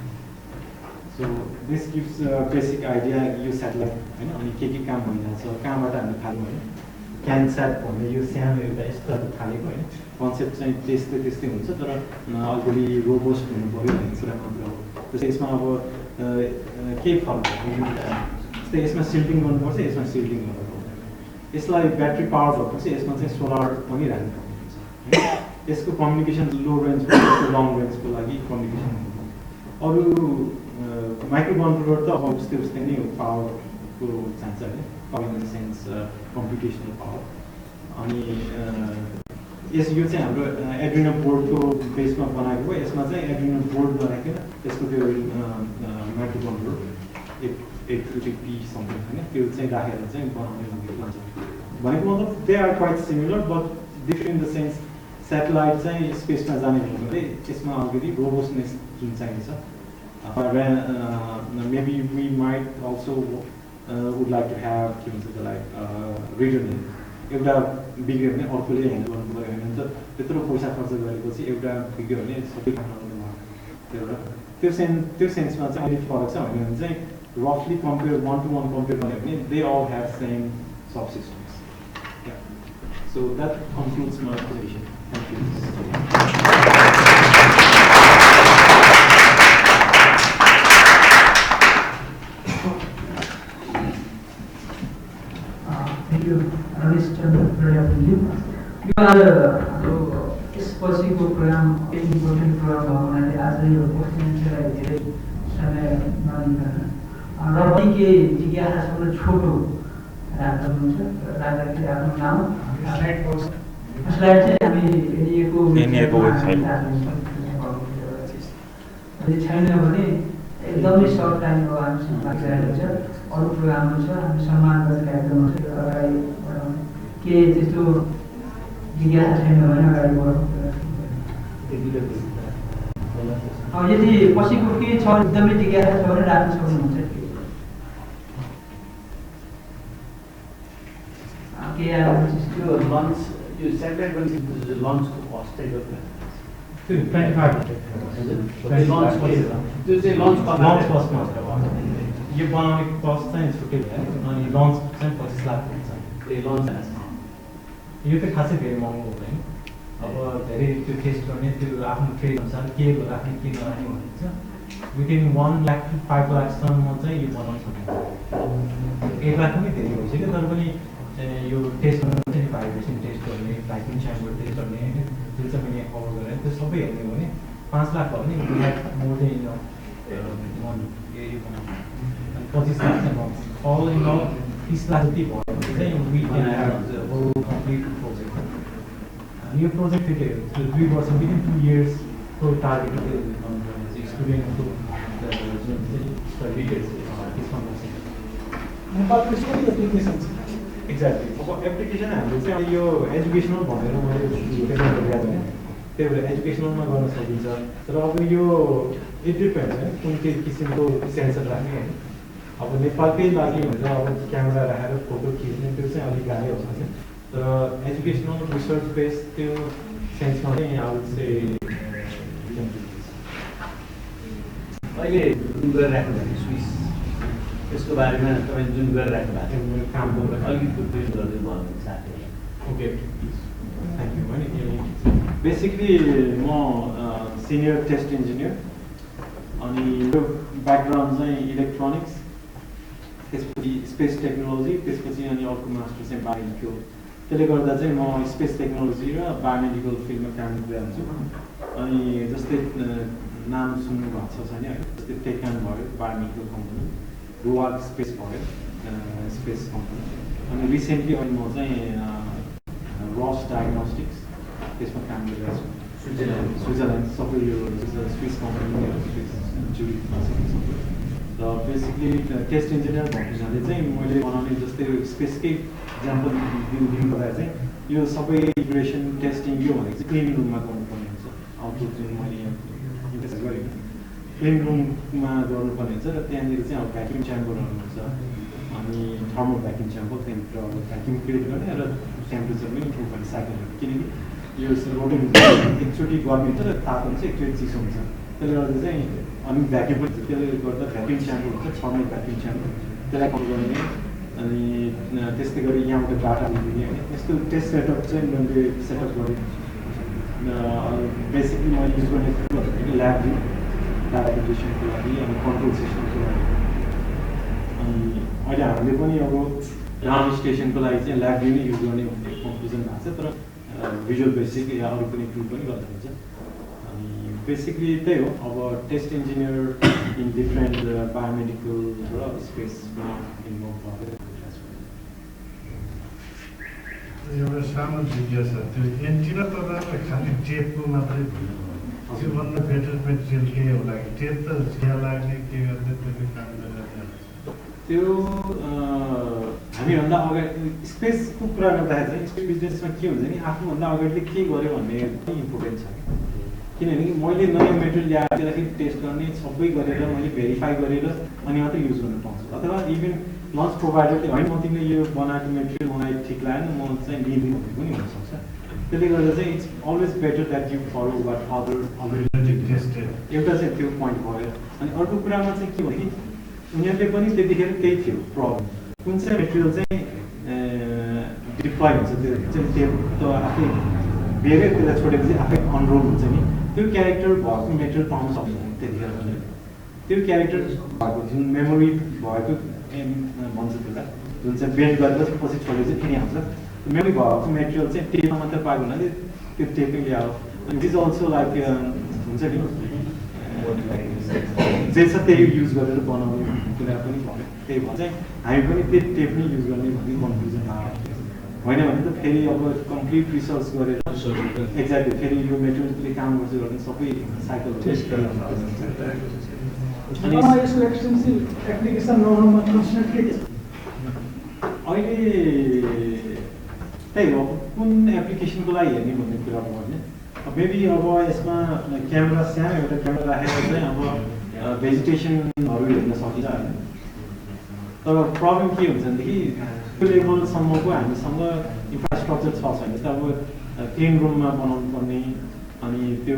so this gives basic idea यो सेटेलाइट होइन अनि के काम भइरहेको छ कहाँबाट हामीले थाल्यौँ होइन क्यानस्याट भन्ने यो सानो एउटा यस्तो थालेको होइन कन्सेप्ट चाहिँ त्यस्तै हुन्छ तर अलिकति रोबोस्ट हुनु पऱ्यो भन्ने कुरा मात्र हो जस्तै यसमा अब केही फरक जस्तै यसमा सिल्टिङ गर्नुपर्छ यसमा सिल्टिङ गर्नुपर्छ यसलाई ब्याट्री पावर भएपछि यसमा चाहिँ सोलर पनि राख्नुपर्ने हुन्छ यसको कम्युनिकेसन लो रेन्जको लङ रेन्जको लागि कम्युनिकेसन अरू माइक्रो कन्ट्रोलर त अब उस्तै नै पावरको चाहिन्छ होइन power in the sense computational power अनि यो चाहिँ हाम्रो एड्रिनो बोर्डको बेसमा बनाएको हो यसमा चाहिँ एड्रिनो बोर्ड बनाएको यसको त्यो माइक्रो कन्ट्रोलर 850p समथिङ होइन त्यो चाहिँ राखेर चाहिँ बनाउने हुन्छ भनेको मतलब they are quite similar but different in the sense satellite चाहिँ स्पेसमा जाने हुनाले यसमा अलिकति रोबोस्टनेस जुन चाहिन्छ maybe we might also would like to have के भन्छ त्यसलाई रिजनिङ एउटा बिग्रियो भने अर्कोले ह्यान्डल गर्नु पऱ्यो भने त त्यत्रो पैसा खर्च गरेपछि एउटा बिग्रियो भने सबै काम गर्नु त्यो सेन्समा चाहिँ अलिक फरक छ भने चाहिँ रफली कम्पेयर 1 to 1 कम्पेयर गर्यो भने they all have same subsystems so that concludes my presentation thank you यसपछिको प्रोग्राम इम्पोर्टेन्ट प्रोग्राम भएको हुनाले आज यो पोस्टलाई धेरै समय नलिकन र पनि केही जिज्ञासा छ भने छोटो राख्नुहुन्छ राख्दाखेरि आफ्नो नाम स्लाइड चाहिँ हामी एनइएको छैन भने एकदमै सर्ट टाइमको हामीसँग बाँकिरहेको छ अरू प्रोग्रामहरू छ हामी सम्मान गर्ने कार्यक्रमहरू छ अगाडि बढाउने के त्यस्तो जिज्ञासा छैन भने अगाडि बढाउँ यदि पछिको के छ एकदमै जिज्ञासा छ भने राख्न सक्नुहुन्छ त्यो लन्च यो सेटेलाइट पनि लन्चको कस्ट चाहिँ कति त्यो 25 त्यो चाहिँ लन्च कस्टमा यो बनाउने कस्ट चाहिँ छुट्टै भयो अनि लन्च चाहिँ 25 लाख हुन्छ ए लन्च यो त खासै धेरै महँगो हुँदैन अब धेरै त्यो टेस्ट गर्ने त्यो आफ्नो ट्रेड अनुसार के राख्ने के नराख्ने भनिन्छ विदिन 1 लाख to 5 लाखसम्म चाहिँ यो बनाउन सकिन्छ 1 लाख पनि धेरै भइसक्यो तर पनि यो टेस्ट गर्नु चाहिँ भाइब्रेसन टेस्ट गर्ने लाइटिङ च्याम्बर टेस्ट गर्ने त्यो चाहिँ मैले कभर गरेँ त्यो सबै हेर्ने हो भने 5 लाख भयो भने मोर देन इनफ यो बनाउनु अनि 25 लाख चाहिँ अल इन अल 30 लाख जति भयो भने चाहिँ we can have the whole complete project यो प्रोजेक्ट फेरि 2 वर्ष विदिन 2 इयर्सको टार्गेट स्टुडेन्टको नेपालको सबै एप्लिकेसन छ एक्ज्याक्टली अब एप्लिकेसन हामीले चाहिँ यो एजुकेसनल भनेर मैले त्यही भएर एजुकेसनलमा गर्न सकिन्छ तर अब यो इट डिपेन्ड्स होइन कुन चाहिँ किसिमको सेन्सर राख्ने होइन अब नेपालकै लागि भनेर अब क्यामेरा राखेर फोटो खिच्ने त्यो चाहिँ अलिक गाह्रै हुन्छ होइन तर एजुकेसनल रिसर्च बेस त्यो सेन्समा चाहिँ अब चाहिँ अहिले जुन गरिराख्नु भएको स्विस यसको बारेमा तपाईँ जुन गरिराख्नु भएको काम गर्दा अलिकति ब्रिफ गरिदिनु भयो भने साथीहरूलाई ओके थ्याङ्क यू भने बेसिकली म सिनियर टेस्ट इन्जिनियर अनि मेरो ब्याकग्राउन्ड चाहिँ इलेक्ट्रोनिक्स त्यसपछि स्पेस टेक्नोलोजी त्यसपछि अनि अर्को मास्टर चाहिँ बायोमेडिकल त्यसले गर्दा चाहिँ म स्पेस टेक्नोलोजी र बायोमेडिकल फिल्डमा काम गरिरहन्छु अनि जस्तै नाम सुन्नु भएको छ छैन होइन जस्तै टेकान भयो बायोमेडिकल कम्पनी गोवा स्पेस भयो स्पेस कम्पनी अनि रिसेन्टली अहिले म चाहिँ रस डायग्नोस्टिक्स त्यसमा काम गरिरहेको छु स्विजरल्यान्ड सबै यो स्विस कम्पनी र बेसिकली टेस्ट इन्जिनियर भएको हुनाले चाहिँ मैले बनाउने जस्तै स्पेसकै इक्जाम्पल दिनुपर्दा चाहिँ यो सबै इन्टिग्रेसन टेस्टिङ यो भनेको चाहिँ क्लिन रुममा गर्नुपर्ने हुन्छ आउटपुट चाहिँ मैले इन्ट्रेस्ट गरेँ क्लिन रुममा गर्नुपर्ने हुन्छ र त्यहाँनिर चाहिँ अब भ्याक्युम च्याम्बरहरू हुन्छ अनि थर्मल भ्याक्युम च्याम्बर त्यहाँभित्र अब भ्याक्युम क्रिएट गर्ने र टेम्परेचरमा इम्प्रुभ गर्ने साइकलहरू किनकि यो रोटिङ एकचोटि गर्मी हुन्छ र तातो हुन्छ एकचोटि चिसो हुन्छ त्यसले गर्दा चाहिँ अनि भ्याक्युम पनि त्यसले गर्दा भ्याक्युम च्याम्बर हुन्छ थर्मल भ्याक्युम च्याम्बर त्यसलाई कन्ट्रोल गर्ने अनि त्यस्तै गरी यहाँबाट डाटा दिने होइन यस्तो टेस्ट सेटअप चाहिँ मैले सेटअप गरेँ बेसिकली मैले युज गर्ने भनेको ल्याब डाटा एजुकेसनको लागि अनि कन्ट्रोल सिस्टमको लागि अनि अहिले हामीले पनि अब ग्राउन्ड स्टेसनको लागि चाहिँ ल्याब नै युज गर्ने भन्ने कन्क्लुजन भएको छ तर भिजुअल बेसिक या अरू कुनै टुल पनि गर्दा हुन्छ अनि बेसिकली त्यही हो अब test engineer in different biomedical र स्पेसमा इन्भल्भ भएर एउटा सानो जिज्ञासा त्यो एन्टिना तपाईँलाई खालि टेपको मात्रै त्योभन्दा बेटर मेटेरियल के होला कि टेप त झिया लाग्ने के गर्ने त्यसले काम गरेर त्यो हामीभन्दा अगाडि स्पेसको कुरा गर्दाखेरि चाहिँ स्पेस बिजनेसमा के हुन्छ नि आफूभन्दा अगाडि के गर्यो भन्ने पनि इम्पोर्टेन्ट छ किनभने मैले नयाँ मेटेरियल ल्याएर टेस्ट गर्ने सबै गरेर मैले भेरिफाई गरेर अनि मात्रै युज गर्न पाउँछु अथवा इभन लन्च प्रोभाइडरले होइन म तिमीले यो बनाएको मेटेरियल मलाई ठिक लागेन म चाहिँ लिँदिनँ भन्ने पनि हुनसक्छ त्यसले गर्दा चाहिँ it's always better that you follow what other tested एउटा चाहिँ त्यो पोइन्ट भयो अनि अर्को कुरामा चाहिँ के भने उनीहरूले पनि त्यतिखेर त्यही थियो प्रब्लम कुन चाहिँ मेटेरियल चाहिँ डिप्लोय हुन्छ त्यो चाहिँ त्यो त आफै बेरै त्यसलाई छोडेपछि आफै अनरोल हुन्छ नि त्यो क्यारेक्टर भएको मेटेरियल पाउन सक्छ त्यतिखेर पनि त्यो क्यारेक्टर भएको जुन मेमोरी भएको भन्छ त्यसलाई जुन चाहिँ बेन्ड गरेपछि पछि छोडेपछि फेरि आउँछ मेमोरी भएको मेटेरियल चाहिँ टेपमा मात्रै पाएको हुनाले त्यो टेपै ल्यायो अनि इट इज अल्सो लाइक हुन्छ नि जे छ त्यही युज गरेर बनाउने कुरा पनि भयो त्यही भएर चाहिँ हामी पनि त्यही टेप नै युज गर्ने भन्ने कन्क्लुजन आयो होइन भने त फेरि अब कम्प्लिट रिसर्च गरेर एक्ज्याक्टली फेरि यो मेटेरियलले काम गर्छ गर्ने सबै साइकल अनि यसको एक्सटेन्सिभ एप्लिकेसन नहुनुमा कन्सर्न के छ अहिले त्यही हो कुन एप्लिकेसनको लागि हेर्ने भन्ने कुरा भयो होइन मेबी अब यसमा क्यामेरा सानो एउटा क्यामेरा राखेर चाहिँ अब भेजिटेसनहरू हेर्न सकिन्छ होइन तर प्रब्लम के हुन्छ भनेदेखि त्यो लेभलसम्मको हामीसँग इन्फ्रास्ट्रक्चर छ छैन त अब क्लिन रुममा बनाउनु पर्ने अनि त्यो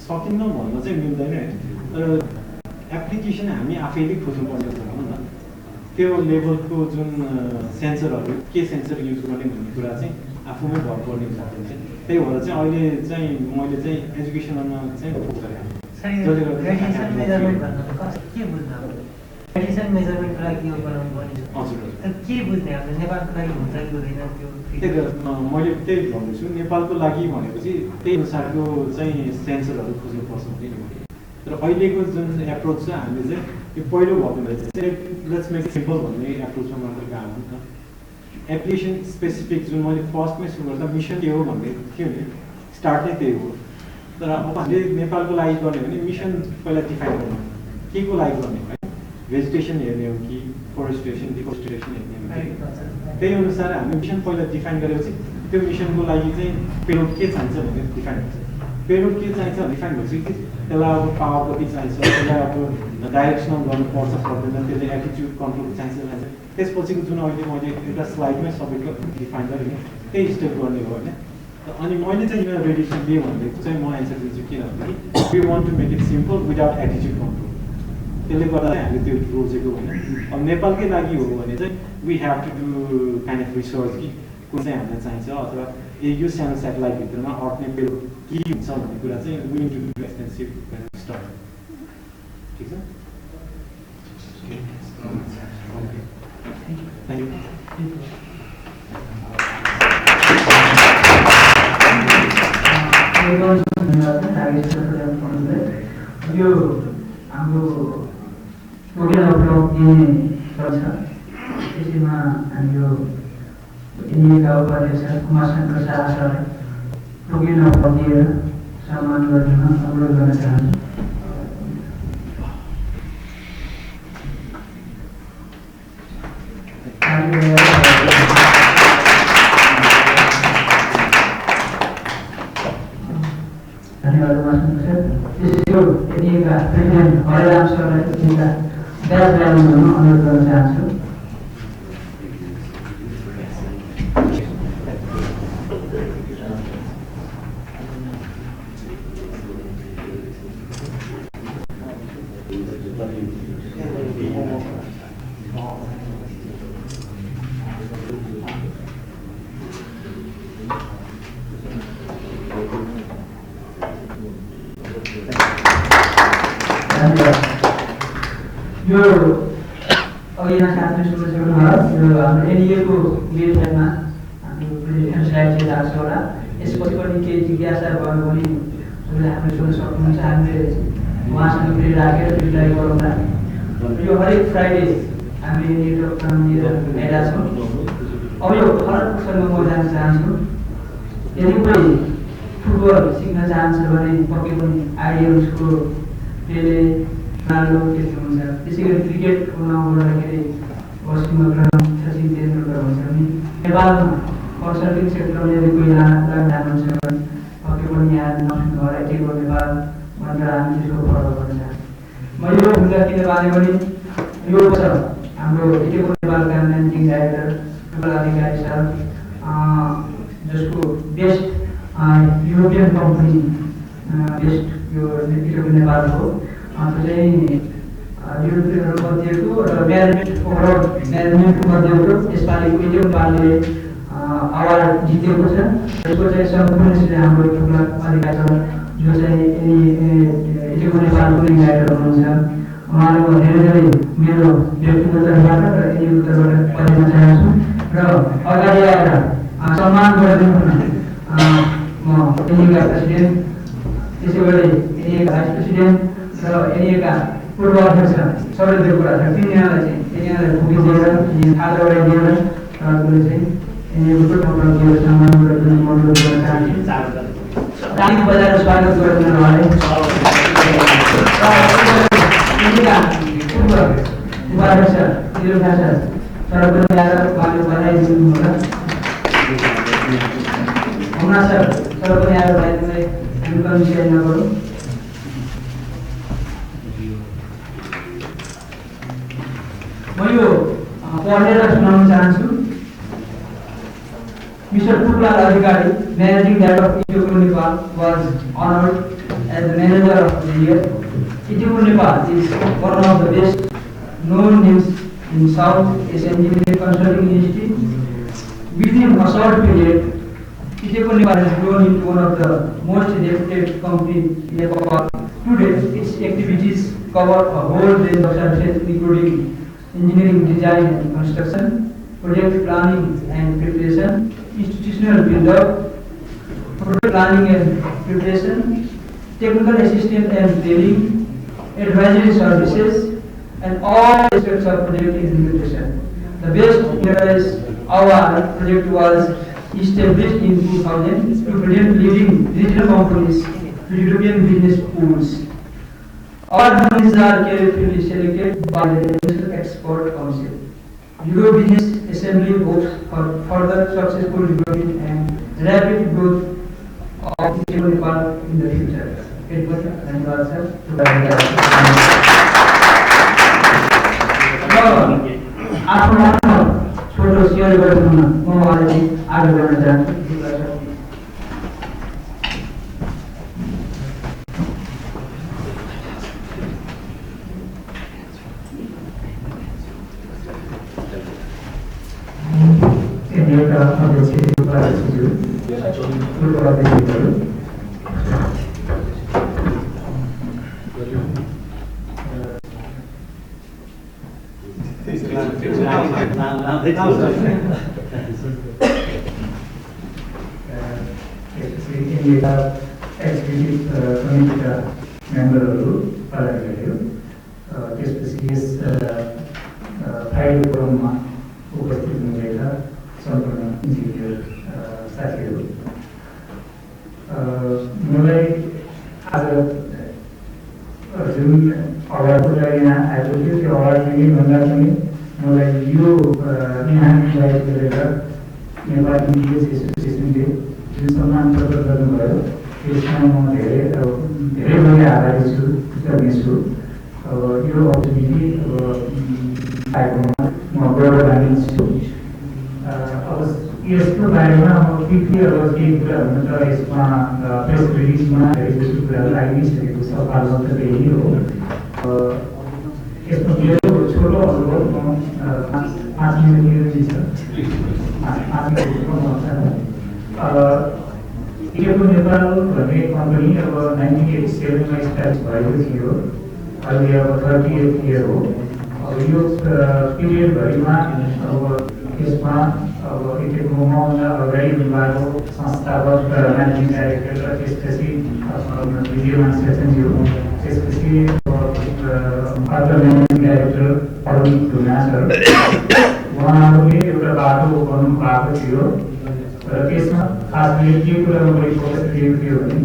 सकिन्न भन्न चाहिँ मिल्दैन होइन तर एप्लिकेसन हामी आफैले खोज्नुपर्ने छ भनौँ न त्यो लेभलको जुन सेन्सरहरू के सेन्सर युज गर्ने भन्ने कुरा चाहिँ आफूमै भर पर्ने हुन्छ त्यही भएर चाहिँ अहिले चाहिँ मैले चाहिँ एजुकेसनमा चाहिँ फोकस गरेँ रेडिएसन मेजरमेन्टको लागि यो बनाउनु पर्ने हजुर के बुझ्ने हाम्रो नेपालको लागि हुन्छ कि हुँदैन त्यो मैले त्यही भन्दैछु नेपालको लागि भनेपछि त्यही अनुसारको चाहिँ सेन्सरहरू खोज्नुपर्छ भने तर अहिलेको जुन एप्रोच छ हामीले चाहिँ यो पहिलो भएको भए चाहिँ लेट्स मेक सिम्पल भन्ने एप्रोचमा मात्र गएको हो नि त एप्लिकेसन स्पेसिफिक जुन मैले फर्स्टमै सुरु गर्दा मिसन के हो भन्ने थियो नि स्टार्ट नै त्यही हो तर अब हामीले नेपालको लागि गर्ने भने मिसन पहिला डिफाइन गर्नु के को लागि गर्ने है भेजिटेसन हेर्ने हो कि फोरेस्टेसन डिफोरेस्टेसन हेर्ने हो कि त्यही अनुसार हामी मिसन पहिला डिफाइन गरेपछि त्यो मिसनको लागि चाहिँ पेलोड के चाहिन्छ भनेर डिफाइन हुन्छ पेलोड के चाहिन्छ डिफाइन भएपछि कि त्यसलाई अब पावर कति चाहिन्छ त्यसलाई अब डाइरेक्सनल गर्नुपर्छ पर्दैन त्यसले एटिच्युड कन्ट्रोल चाहिन्छ त्यसपछिको जुन अहिले मैले एउटा स्लाइडमै सबैको डिफाइन गरेँ नि त्यही स्टेप गर्ने हो होइन अनि मैले चाहिँ यहाँ रेडिएसन दिएँ भनेको चाहिँ म एन्सर दिन्छु किनभने we want to make it simple without एटिच्युड कन्ट्रोल त्यसले गर्दा चाहिँ हामीले त्यो रोजेको होइन अब नेपालकै लागि हो भने चाहिँ we have to do kind of research कि कुन चाहिँ हामीलाई चाहिन्छ अथवा यो सानो सेटेलाइटभित्रमा अट्ने पेलोड के हुन्छ भन्ने कुरा चाहिँ we need to do expensive start ठिक छ Thank you. यो हाम्रो प्रोग्राम अपलोड दिने गर्छ त्यसैमा हाम्रो इन्डियाका उपाध्यक्ष कुमार शङ्कर शाह सरलाई प्रोग्राम अपलोड दिएर सम्मान गर्न अनुरोध गर्न चाहन्छु धन्यवाद प्रेसिडेन्ट हरिराम सरलाई एउटा ब्याज ल्याउनु भन्नु अनुरोध गर्न चाहन्छु। यो अघि यहाँ साथीले सोध्नुभयो यो हाम्रो एनडिएको वेबसाइटमा हाम्रो प्रेजेन्टेसन स्लाइड चाहिँ राख्छ होला। यसपछि पनि केही जिज्ञासा भयो भने तपाईँले हामीले सोध्न सक्नुहुन्छ। हामीले उहाँसँग फेरि राखेर रिप्लाई गरौँला। यो हरेक फ्राइडे हामी नेटवर्क लिएर आइरहेका छौँ। अब यो फरकसँग म जान चाहन्छु। यदि कोही फुटबल सिक्न चाहन्छ भने पक्कै पनि आइडियल उसको पेले नालो त्यस्तो हुन्छ। त्यसै गरी क्रिकेटको नाउँ गर्दाखेरि पश्चिम सचिन तेन्दुलकर हुन्छ भने नेपालमा कन्सल्टिङ सेक्टरमा यदि कोही लाग्न चाहनुहुन्छ भने पक्कै पनि यहाँ नसुन्नु आइटिको नेपाल भनेर हामी त्यसको फलो गर्न चाहन्छौँ। म यो भूमिका किन बाँधेँ भने यो छ हाम्रो आइटिको नेपालका म्यानेजिङ डाइरेक्टर नेपाल अधिकारी सर जसको बेस्ट युरोपियन कम्पनी बेस्ट यो आइटिको नेपालको चाहिँ युरोपियनहरू मध्येको र म्यानेजमेन्ट ओभरअल म्यानेजमेन्टको मध्येको यसपालिको आइटिको नेपालले अवार्ड जितेको छ। यसको चाहिँ सम्पूर्ण हाम्रो ठुला अधिकारी छ जो चाहिँ आइटिको नेपालको डाइरेक्टर हुनुहुन्छ। उहाँले म धेरै धेरै मेरो व्यक्तिगत तर्फबाट र आइटिको तर्फबाट पठाउन चाहन्छु र अगाडि आएर सम्मान गरिदिनु म आइटिका प्रेसिडेन्ट त्यसै गरी आइटिका भाइस प्रेसिडेन्ट र एरियाका पूर्व अध्यक्ष सबै त्यो कुरा छ। तिनीहरूलाई पुगिदिएर खाजा गराइदिएर उहाँले चाहिँ एरियाको टोटल सम्मान गरिदिनु अनुरोध गर्न चाहन्छु। ताली बजाएर स्वागत गरिदिनु उहाँले। एरियाका पूर्व उपाध्यक्ष तिरुखा सर सर पनि आएर उहाँले बधाई दिनु होला। हुना सर सर पनि आएर बधाई हामी पनि सेयर नगरौँ। म यो पढेर सुनाउन चाहन्छु। Mister Putlal Adhikari managing director of ITICO Nepal was honored as the manager of the year. ITICO Nepal is one of the best known names in South Asian engineering consulting industry. Within a short period, ITICO Nepal has grown into one of the most reputed companies in Nepal. Today, its activities cover a whole range of services including engineering design and construction, project planning and preparation, institutional build-up, project planning and preparation, technical assistance and training, advisory services, and all aspects of project execution. The best years our project was established in 2000 to present leading regional companies to European business pools. All companies are carefully selected by the International Export Council. Euro Business Assembly hopes for further successful development and rapid growth of Nepal in the future. धन्यवाद sir. आफ्नो छोटो share गरिदिनु म उहाँलाई आग्रह गर्न चाहन्छु। मेम्बरहरू पदाधिकारीहरू त्यसपछि यस फ्राइडे फोरममा उपस्थित हुनुभएका सम्पूर्ण इन्जिनियर साथीहरू, मलाई आज जुन अवार्डको लागि यहाँ आएको थियो त्यो अवार्ड पनि भन्दा पनि मलाई यो यहाँ इन्भाइट गरेर नेपाल इन्जिनियर्स एसोसिएसनले जुन सम्मान प्रकट गर्नुभयो त्यसमा म धेरै धेरै आभारी छु। गर्नेछु। अब यो अपर्च्युनिटी पाएकोमा म गौरव मानिन्छु। अब यसको बारेमा म क्विकली अब केही कुरा हुन त यसमा प्रेस रिलिजमा धेरै जस्तो कुराहरू आइ नै सकेको छ, पालन त त्यही हो। यसमा मेरो छोटो अनुभव म 5 मिनट दिन्छ, 5 मिनटको पिको नेपाल भन्ने कम्पनी अब 1987 मा स्टार्ट भएको थियो। अहिले अब 38 इयर हो। अब यो पिरियडभरिमा अब यसमा अब यतिको मभन्दा अगाडि भएको संस्थापक म्यानेजिङ डाइरेक्टर र त्यसपछि विद्यमान सेक्सनज्यू, त्यसपछि अर्को म्यानेजिङ डाइरेक्टर अरुण ढुङ्गा सर, उहाँहरूले एउटा बाटो गर्नु भएको थियो। र त्यसमा खास गरी के कुरामा बढी फोकस दिएको थियो भने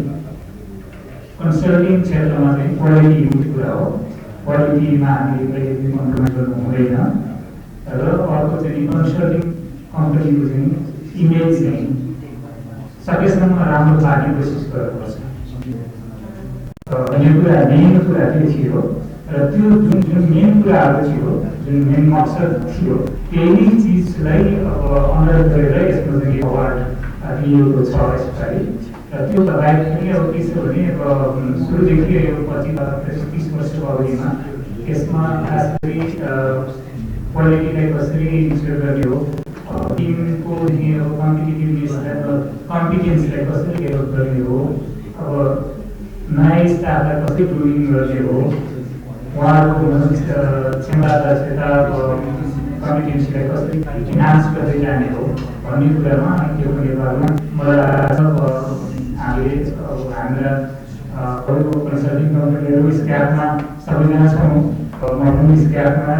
कन्सल्टिङ क्षेत्रमा चाहिँ क्वालिटी युनिट कुरा हो। क्वालिटीमा हामीले कहिले पनि कम्प्रोमाइज गर्नु हुँदैन। र अर्को चाहिँ कन्सल्टिङ कम्पनीको चाहिँ इमेज चाहिँ सकेसम्म राम्रो पार्ने कोसिस गर्नुपर्छ भन्ने कुरा मेन कुरा त्यो थियो। र त्यो जुन मेन कुराहरू थियो, जुन मेन मकसद थियो, त्यही चिजलाई अब अन्डर गरेर यसको चाहिँ अवार्ड दिएको छ यसपालि। र त्यो बाहेक पनि अब के छ भने अब सुरुदेखि यो 25-30 वर्षको अवधिमा यसमा खास गरी क्वालिटीलाई कसरी इन्स्योर गर्ने हो, टिमको कम्पिटिटिभनेसलाई कम्पिटेन्सलाई कसरी डेभलप गर्ने हो, अब नयाँ स्टाफलाई कसरी ग्रुमिङ गर्ने हो, उहाँहरूको क्षमता दक्षता कम्पिटेन्सलाई कसरी इन्हान्स गर्दै जाने हो भन्ने कुरामा यो नेपालमा मलाई लाग्छ हामीले अब हाम्रा अरू कन्सल्टिङ कम्पनीहरू स्क्यापमा सबैजना छौँ। म पनि स्क्यापमा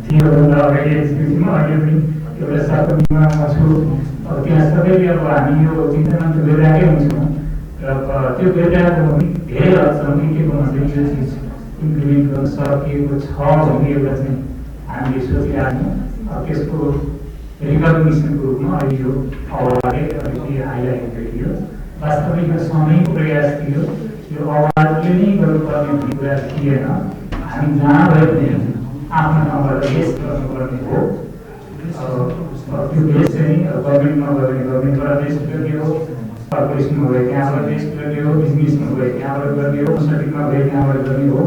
थियो अगाडि एक्जिक्युटिभमा, अहिले पनि एउटा सब कम्पनीमा म छु। अब त्यहाँ सबैले अब हामी यो चिन्तन त गरिरहेकै हुन्छौँ। र त्यो गरिरहेको पनि धेरै हदसम्म के को चाहिँ यो चिज इम्प्लिमेन्ट गर्न सकिएको छ भन्ने एउटा चाहिँ हामीले सोचिरहेको छौँ। त्यसको रिकग्निसनको रूपमा अहिले यो अवार्डले अलिकति हाइलाइट गरियो। वास्तवमा यो समयको प्रयास थियो। यो अवार्डले नै गर्नुपर्ने भन्ने कुरा थिएन। हामी जहाँ भए पनि आफ्नो ठाउँबाट बेस्ट गर्नुपर्ने हो। त्यो बेस्ट चाहिँ गभर्मेन्टमा गयो भने गभर्मेन्टबाट बेस्ट गर्ने हो, कर्पोरेसनमा गयो त्यहाँबाट बेस्ट गर्ने हो, बिजनेसमा गयो त्यहाँबाट गर्ने हो, कन्सल्टिङमा गयो त्यहाँबाट गर्ने हो।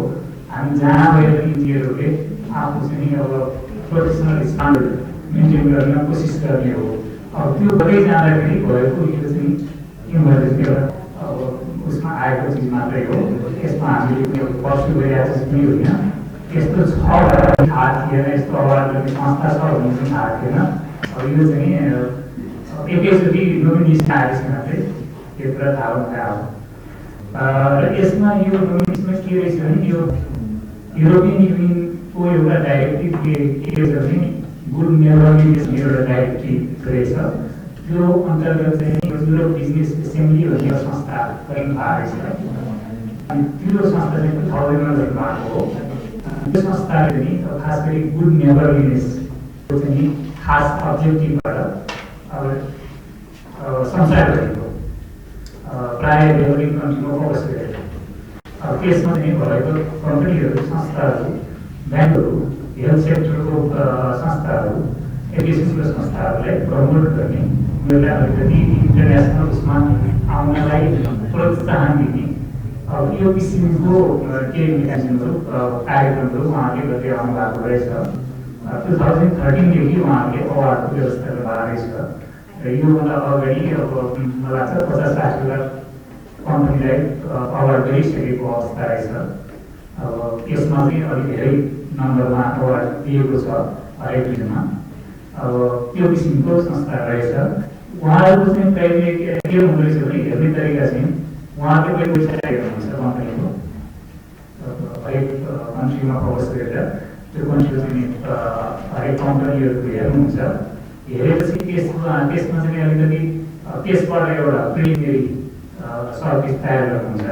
हामी जहाँ गए पनि इन्जिनियरहरूले आफू चाहिँ अब प्रोफेसनल स्ट्यान्डर्ड मेन्टेन गर्न कोसिस गर्ने हो। अब त्यो गर्दै जाँदाखेरि भएको यो चाहिँ इमर्जेन्सी एउटा अब उसमा आएको चिज मात्रै हो। यसमा हामीले पनि पर्सु गरिरहेको चिज पनि होइन। यस्तो छ भन्ने थाहा थिएन, यस्तो अवार्ड गर्ने संस्था छ भन्ने पनि थाहा थिएन। अब यो चाहिँ एकैचोटि नोमिनेसन आएपछि मात्रै यो कुरा थाहा हुँदा हो। र यसमा यो नोमिनेसनमा के रहेछ भने यो युरोपियन युनियनको एउटा डाइरेक्टिभ के छ भने गुड नेबरहुड एउटा डाइरेक्टिभ रहेछ। त्यो अन्तर्गत चाहिँ युरोप बिजनेस एसेम्ब्ली भन्ने संस्था पनि भएको रहेछ। अनि त्यो संस्था चाहिँ 2000 मा भएको हो। त्यो संस्थाले पनि खास गरी गुड नेबरहुडनेसको चाहिँ खास अब्जेक्टिभबाट अब संसारभरिको प्रायः डेभलपिङ कन्ट्रीमा फोकस गरेको। अब त्यसमा चाहिँ भएको कम्पनीहरू, संस्थाहरू, ब्याङ्कहरू, हेल्थ सेक्टरको संस्थाहरू, एजुकेसनको संस्थाहरूलाई प्रमोट गर्ने, उनीहरूलाई अलिकति इन्टरनेसनल उसमा आउनलाई प्रोत्साहन दिने अब यो किसिमको केही मेकानिजमहरू कार्यक्रमहरू उहाँले गर्दै आउनु भएको रहेछ। 2013 देखि उहाँले अवार्डको व्यवस्था गर्नुभएको रहेछ। र योभन्दा अगाडि अब मलाई लाग्छ 50-60 लाख कम्पनीलाई अवार्ड गरिसकेको अवस्था रहेछ। अब यसमा चाहिँ अलिक धेरै नम्बरमा अवार्ड दिएको छ हरेक दिनमा। अब त्यो किसिमको संस्था रहेछ। उहाँहरूको चाहिँ प्राइभेट के हुँदो रहेछ भने हेर्ने तरिका चाहिँ उहाँले पनि वेबसाइट हेर्नुहुन्छ कम्पनीको, हरेक कन्ट्रीमा फोकस गरेर त्यो कन्ट्रीको चाहिँ हरेक कम्पनीहरूको हेर्नुहुन्छ। हेरेपछि त्यसमा चाहिँ अलिकति त्यसबाट एउटा प्रिलिमिनरी सर्भिस तयार गर्नुहुन्छ।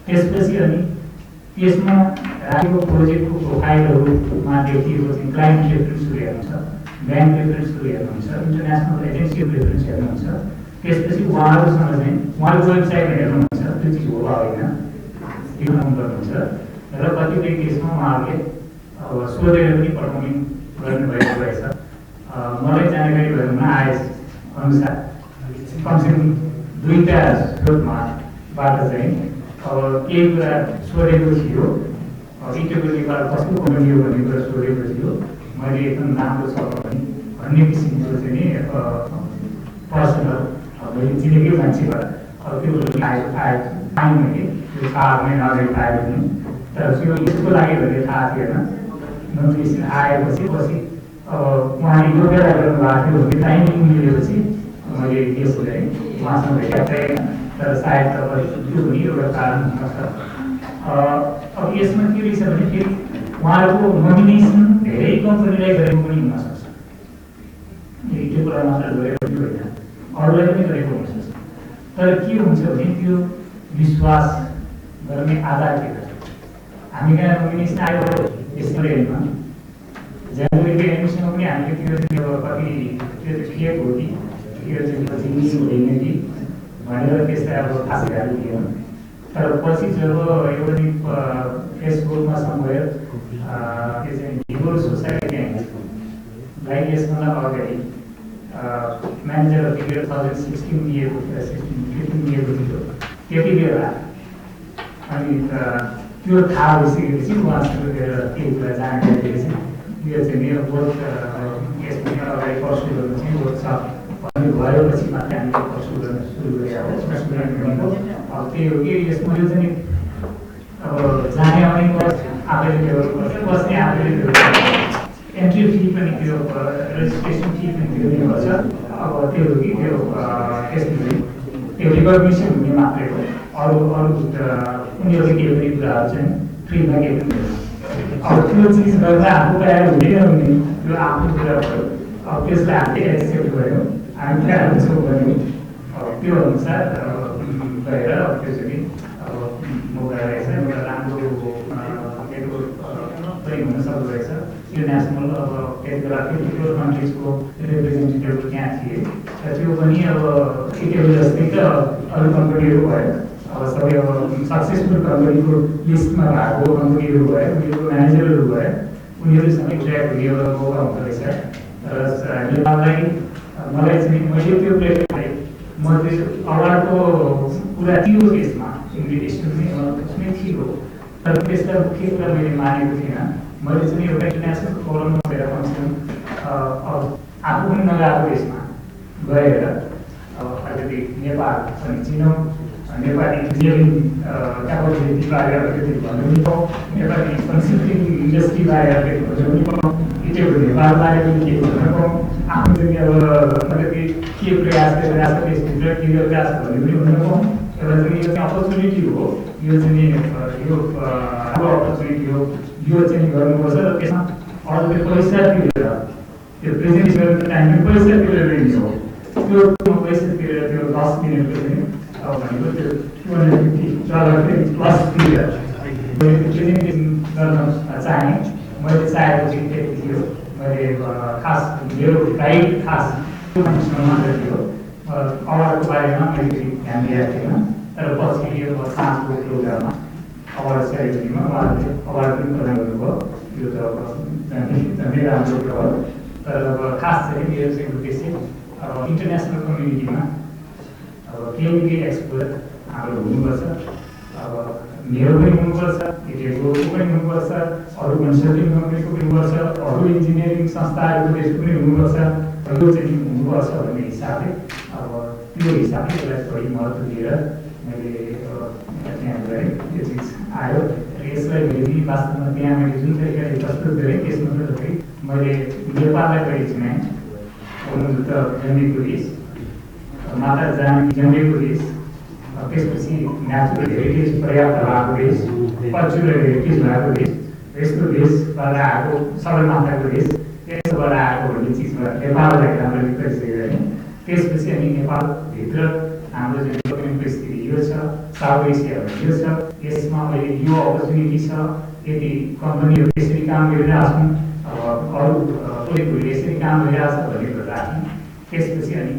त्यसपछि अनि त्यसमा राखेको प्रोजेक्टको प्रोफाइलहरूमा देखिएको चाहिँ क्लाइन्ट रेफरेन्सहरू हेर्नुहुन्छ, ब्याङ्क रेफरेन्सहरू हेर्नुहुन्छ, इन्टरनेसनल एजेन्सीको रेफरेन्स हेर्नुहुन्छ। त्यसपछि उहाँहरूसँग चाहिँ उहाँहरूको वेबसाइटमा हेर्नुहुन्छ, त्यो चिज हो होइन। गर्नुहुन्छ र कतिपय केसमा उहाँहरूले अब सोधेर पनि पठाउने गर्नुभएको रहेछ। मलाई जानकारी भएकोमा आए अनुसार कमसेकम 2टा स्रोतबाट चाहिँ अब केही कुरा सोधेको थियो। पिटोको नेपाल कस्तो कम्पनी हो भन्ने कुरा सोधेको थियो। मैले एकदम राम्रो छ भन्ने किसिमको चाहिँ नि पर्सनल मैले चिनेकै मान्छेबाट अब त्यो पाएँ मैले त्यो थाहा मैले अगाडि पाएको थिएँ। तर त्यो यसको लागि भनेर थाहा थिएन। नोटिफिकेसन आएपछि अब उहाँले योग्यता गर्नुभएको थियो भने टाइमिङ मिलेपछि मैले केस गरेँ। उहाँसँग भेटेको थिएन तर सायद तपाईँ त्यो पनि एउटा कारण हुनसक्छ। अब यसमा के रहेछ भने फेरि उहाँहरूको नोमिनेसन धेरै कम्पनीलाई गरेको पनि हुनसक्छ। त्यो कुरा मात्र गरेको पनि होइन, अरूलाई पनि गरेको हुनसक्छ। तर के हुन्छ भने त्यो विश्वास गर्ने आधार के हुन्छ? हामी कहाँ नोमिनेसन आयो यसरी होइन, जनवरीको एडमिसनमा पनि हामीले त्यो कति त्यो फेक हो कि त्यो चाहिँ पछि मिस हुँदैन कि भनेर त्यसलाई अब खास ध्यान दिएन। तर पछि जब एउटा फेसबुकमा समवेयर त्यो चाहिँ हिरो सोसाइटीलाई यसमा अगाडि म्यानेजर अफ द इयर 2016 दिएको थियो, 15 दिएको थियो त्यति बेला अनि त्यो थाहा भइसकेपछि उहाँसँग गएर केही कुरा जानकारी दिएपछि यो चाहिँ मेरो बोर्ड यसमा अगाडि पर्सु गर्नु चाहिँ बोर्ड छ भन्ने भएपछि मात्रै हामीले पर्सु गर्न सुरु गरेको। अब त्यही हो कि यसमा यो चाहिँ अब जाने आउने आफैले त्यो बस्ने आफैले त्यो एन्ट्री फी पनि त्यो रेजिस्ट्रेसन फी पनि तिर्नुपर्छ। अब त्यो हो कि त्यो त्यसमा त्यो रिकग्निसन हुने मात्रै हो, अरू उनीहरूले केही पनि कुराहरू चाहिँ फ्रीमा केही पनि हुँदैन। अब त्यो चिज गर्दा आफू तयार हुँदैन हुने त्यो आफ्नो कुरा भयो। अब त्यसलाई हामीले एक्सेप्ट गऱ्यौँ, हामी तयार हुन्छौँ भन्यौँ। अब त्यो अनुसार गएर त्यो चाहिँ अब मौका रहेछ, एउटा राम्रो पनि हुन सक्दो रहेछ। यो नेसनल अब त्यति बेला ठुलो कन्ट्रिजको रिप्रेजेन्टेटिभहरू त्यहाँ थिए र त्यो पनि अब इटेबल जस्तै त अरू कम्पनीहरू भयो। अब सबै अब सक्सेसफुल कम्पनीको लिस्टमा भएको कम्पनीहरू भयो, उनीहरूको म्यानेजरहरू भयो, उनीहरूसँग ट्र्याक हुने एउटा मौका हुँदो रहेछ। र नेपाललाई मलाई चाहिँ मैले त्यो प्लेटलाई म त्यो अवार्डको कुरा थियो त्यसमा इन्भिटेसन पनि थियो, तर त्यसलाई मुख्य कुरा मैले मानेको थिइनँ। मैले चाहिँ एउटा इन्टरनेसनल फोरममा गएर कमसेकम अब आफू पनि नगएको देशमा गएर अब अलिकति नेपाल पनि चिनौँ, नेपाली इन्जिनियरिङ क्यापेबिलिटी बारे अलिकति भन्नु पनि पाऊँ, नेपाली कन्सल्टिङ इन्डस्ट्री बारे अलिकति भन्नु पनि पाऊँ, इटेको नेपाल बारे पनि केही भन्न पाऊँ, आफ्नो चाहिँ अब अलिकति के प्रयास गरिरहेको छ त्यसभित्र के गरिरहेको छ भन्ने पनि भन्न पाऊँ। एउटा चाहिँ यो चाहिँ अपर्च्युनिटी हो, यो चाहिँ यो राम्रो अपर्च्युनिटी हो, यो चाहिँ गर्नुपर्छ। र त्यसमा अरूले पैसा तिरेर त्यो प्रेजेन्ट गर्ने टाइममा पैसा तिरेर नि हो, त्यो पैसा तिरेर त्यो 10 मिनटको चाहिँ अब भनेको त्यो $250 प्लस तिरेर मैले प्रेजेन्टेसन गर्न चाहेँ। मैले चाहेको चाहिँ त्यति थियो। मैले खास मेरो गाइड खास मात्र थियो, अवार्डको बारेमा मैले ध्यान दिएको थिएन। तर पछि यो साँझको प्रोग्राममा अवार्ड सेरेमनीमा उहाँहरूले अवार्ड पनि प्रदान गर्नुभयो। यो त झन्डै राम्रो कुरा हो। तर अब खास चाहिँ मेरो चाहिँ उद्देश्य अब इन्टरनेसनल कम्युनिटीमा अब केही केही एक्सपोजर हाम्रो हुनुपर्छ। अब मेरो पनि हुनुपर्छ, इटेको पनि हुनुपर्छ, अरू कन्सल्टिङ कम्पनीको पनि हुनुपर्छ, अरू इन्जिनियरिङ संस्थाहरूको त्यसको पनि हुनुपर्छ। यो चाहिँ हुनुपर्छ भन्ने हिसाबले अब त्यो हिसाबले यसलाई थोरै महत्त्व दिएर मैले त्यहाँ गरेँ। त्यो चिज आयो र यसलाई फेरि वास्तवमा त्यहाँ मैले जुन तरिकाले प्रस्तुत गरेँ त्यसमा गर्दाखेरि मैले नेपाललाई कहिले चिनाएँ। हुनु त जन्मेको देश, माता जानकी जन्मेको देश, त्यसपछि नेचुरल हेरिटेज पर्याप्त भएको देश, कल्चरल हेरिटेज भएको देश, यस्तो देशबाट आएको सगरमाथाको देश, त्यसबाट आएको भन्ने चिजमा नेपाललाई राम्ररी परिचय गरेँ। त्यसपछि अनि नेपालभित्र हाम्रो जुन डेभलपमेन्टको स्थिति यो छ, साउथ एसियामा यो छ, यसमा अहिले यो अपर्च्युनिटी छ, यदि कम्पनीहरू यसरी काम गरिरहेका छन्, अरू प्रोजेक्टहरू यसरी काम गरिरहेको छ भन्ने कुरा राख्यौँ। त्यसपछि अनि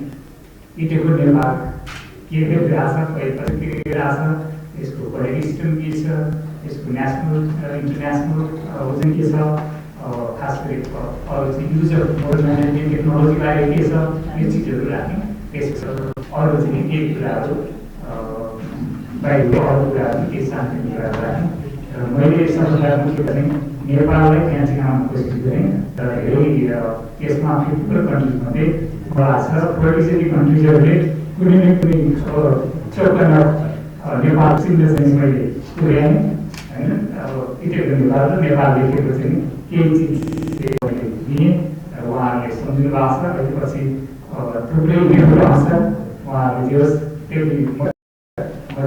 इटेको नेपाल के गरिरहेको छ, कहिले पछि के गरिरहेको छ, यसको क्वालिटी सिस्टम के छ, यसको नेसनल इन्टरनेसनल ओजन के छ, खास गरी अरू चाहिँ use of model management technology बारे के छ, यो चिजहरू राख्ने। त्यसपछि अरू चाहिँ केही कुराहरू बाहिर अरू कुराहरू केही सानो कुराहरू राख्ने। र मैले सबभन्दा मुख्य चाहिँ नेपाललाई त्यहाँ चिनाउन कोसिस गरेँ। तर धेरै यसमा 50 कन्ट्रिजमध्ये मलाई छ 47 कन्ट्रिजहरूले कुनै न कुनै चौकमा नेपाल चिन्ह चाहिँ मैले पुर्याएँ होइन। अब इटेको नेपाल र नेपाल लेखेको चाहिँ केही चिज मैले दिएँ र उहाँहरूले सम्झिनु भएको छ। अहिले पछि थुप्रै लेखहरू आउँछ, उहाँहरूले जे होस्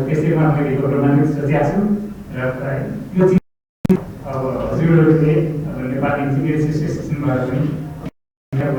त्यसैमा मैले प्रोग्रामिङ सोचेको छु। र यो चिज अब हजुरहरूले नेपाली इन्जिनियर एसोसिएसनबाट पनि अब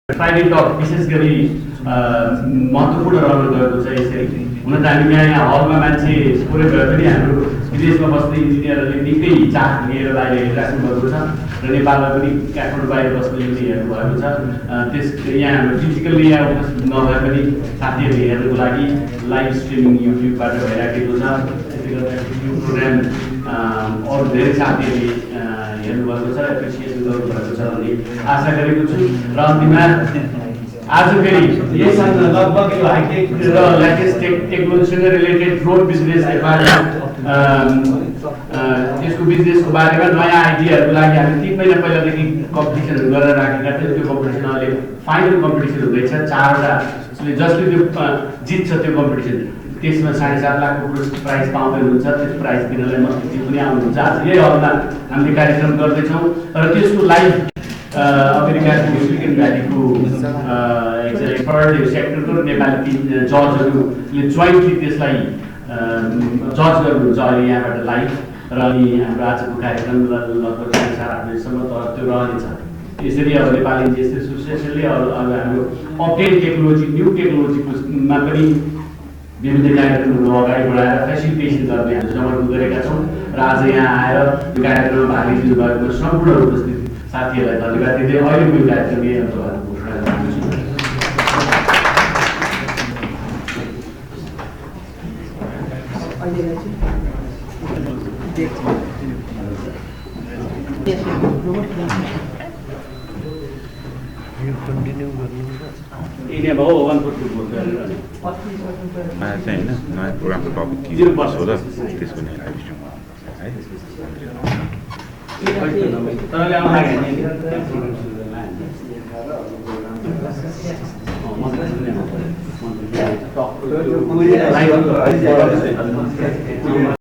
प्राइभेट टक विशेष गरी महत्त्वपूर्ण रहन गएको छ। यसरी हुन त हामी यहाँ हलमा मान्छे पुरै भए पनि हाम्रो विदेशमा बस्ने इन्जिनियरहरूले निकै चाख लिएर बाहिर राख्नु भएको छ र नेपालमा पनि काठमाडौँ बाहिर बस्ने हेर्नु भएको छ। त्यस यहाँ हाम्रो फिजिकल्ली यहाँ उपस्थित नभए पनि साथीहरू हेर्नुको लागि लाइभ स्ट्रिमिङ युट्युबबाट भइराखेको छ। त्यसले गर्दा यो प्रोग्राम अरू धेरै साथीहरूले हेर्नुभएको छ, एप्रिसिएसन गर्नुभएको छ भन्ने आशा गरेको छु। र अन्तिममा आज फेरि यहीसँग लगभग यो हाइटेक र लेटेस्ट टेक्नोलोजीसँग रिलेटेड ड्रोन बिजनेस यसको बिजनेसको बारेमा नयाँ आइडियाहरूको लागि हामी 3 महिना पहिलादेखि कम्पिटिसनहरू गरेर राखेका थियौँ। त्यो कम्पिटिसन अहिले फाइनल कम्पिटिसन हुँदैछ। 4वटा जसले त्यो जित्छ त्यो कम्पिटिसन त्यसमा 7.5 लाखको प्राइज पाउँदै हुनुहुन्छ। त्यो प्राइज दिनलाई मन्त्री पनि आउनुहुन्छ। आज यही हलमा हामीले कार्यक्रम गर्दैछौँ र त्यसको लाइभ अमेरिकाको सिलिकन भ्यालीको एकजना एक्सपर्ट सेक्टरको नेपाली जजहरूले जोइन्टली त्यसलाई जज गर्नुहुन्छ अहिले यहाँबाट लाइभ। र अनि हाम्रो आजको कार्यक्रम लगभग 7:30 बजीसम्म त्यो रहनेछ। यसरी अब नेपाली इन्जिनियर्स एसोसिएसनले अब हाम्रो अपडेट टेक्नोलोजी न्यू टेक्नोलोजीमा पनि विभिन्न कार्यक्रमहरू अगाडि बढाएर फेसिलिटेसन गर्ने हामीले समर्थन गरेका छौँ। र आज यहाँ आएर यो कार्यक्रममा भाग लिनु भएको सम्पूर्ण उपस्थित साथीहरूलाई धन्यवाद दिँदै अहिलेको यो कार्यक्रम यही अन्तर्गत घोषणा गर्दछु। यिनी भयो 144 गरेर नयाँ चाहिँ होइन, नयाँ प्रोग्रामको टपिक के हो र त्यसको नै लाइभ स्ट्रिम है। तरले आउनु लाग्यो नि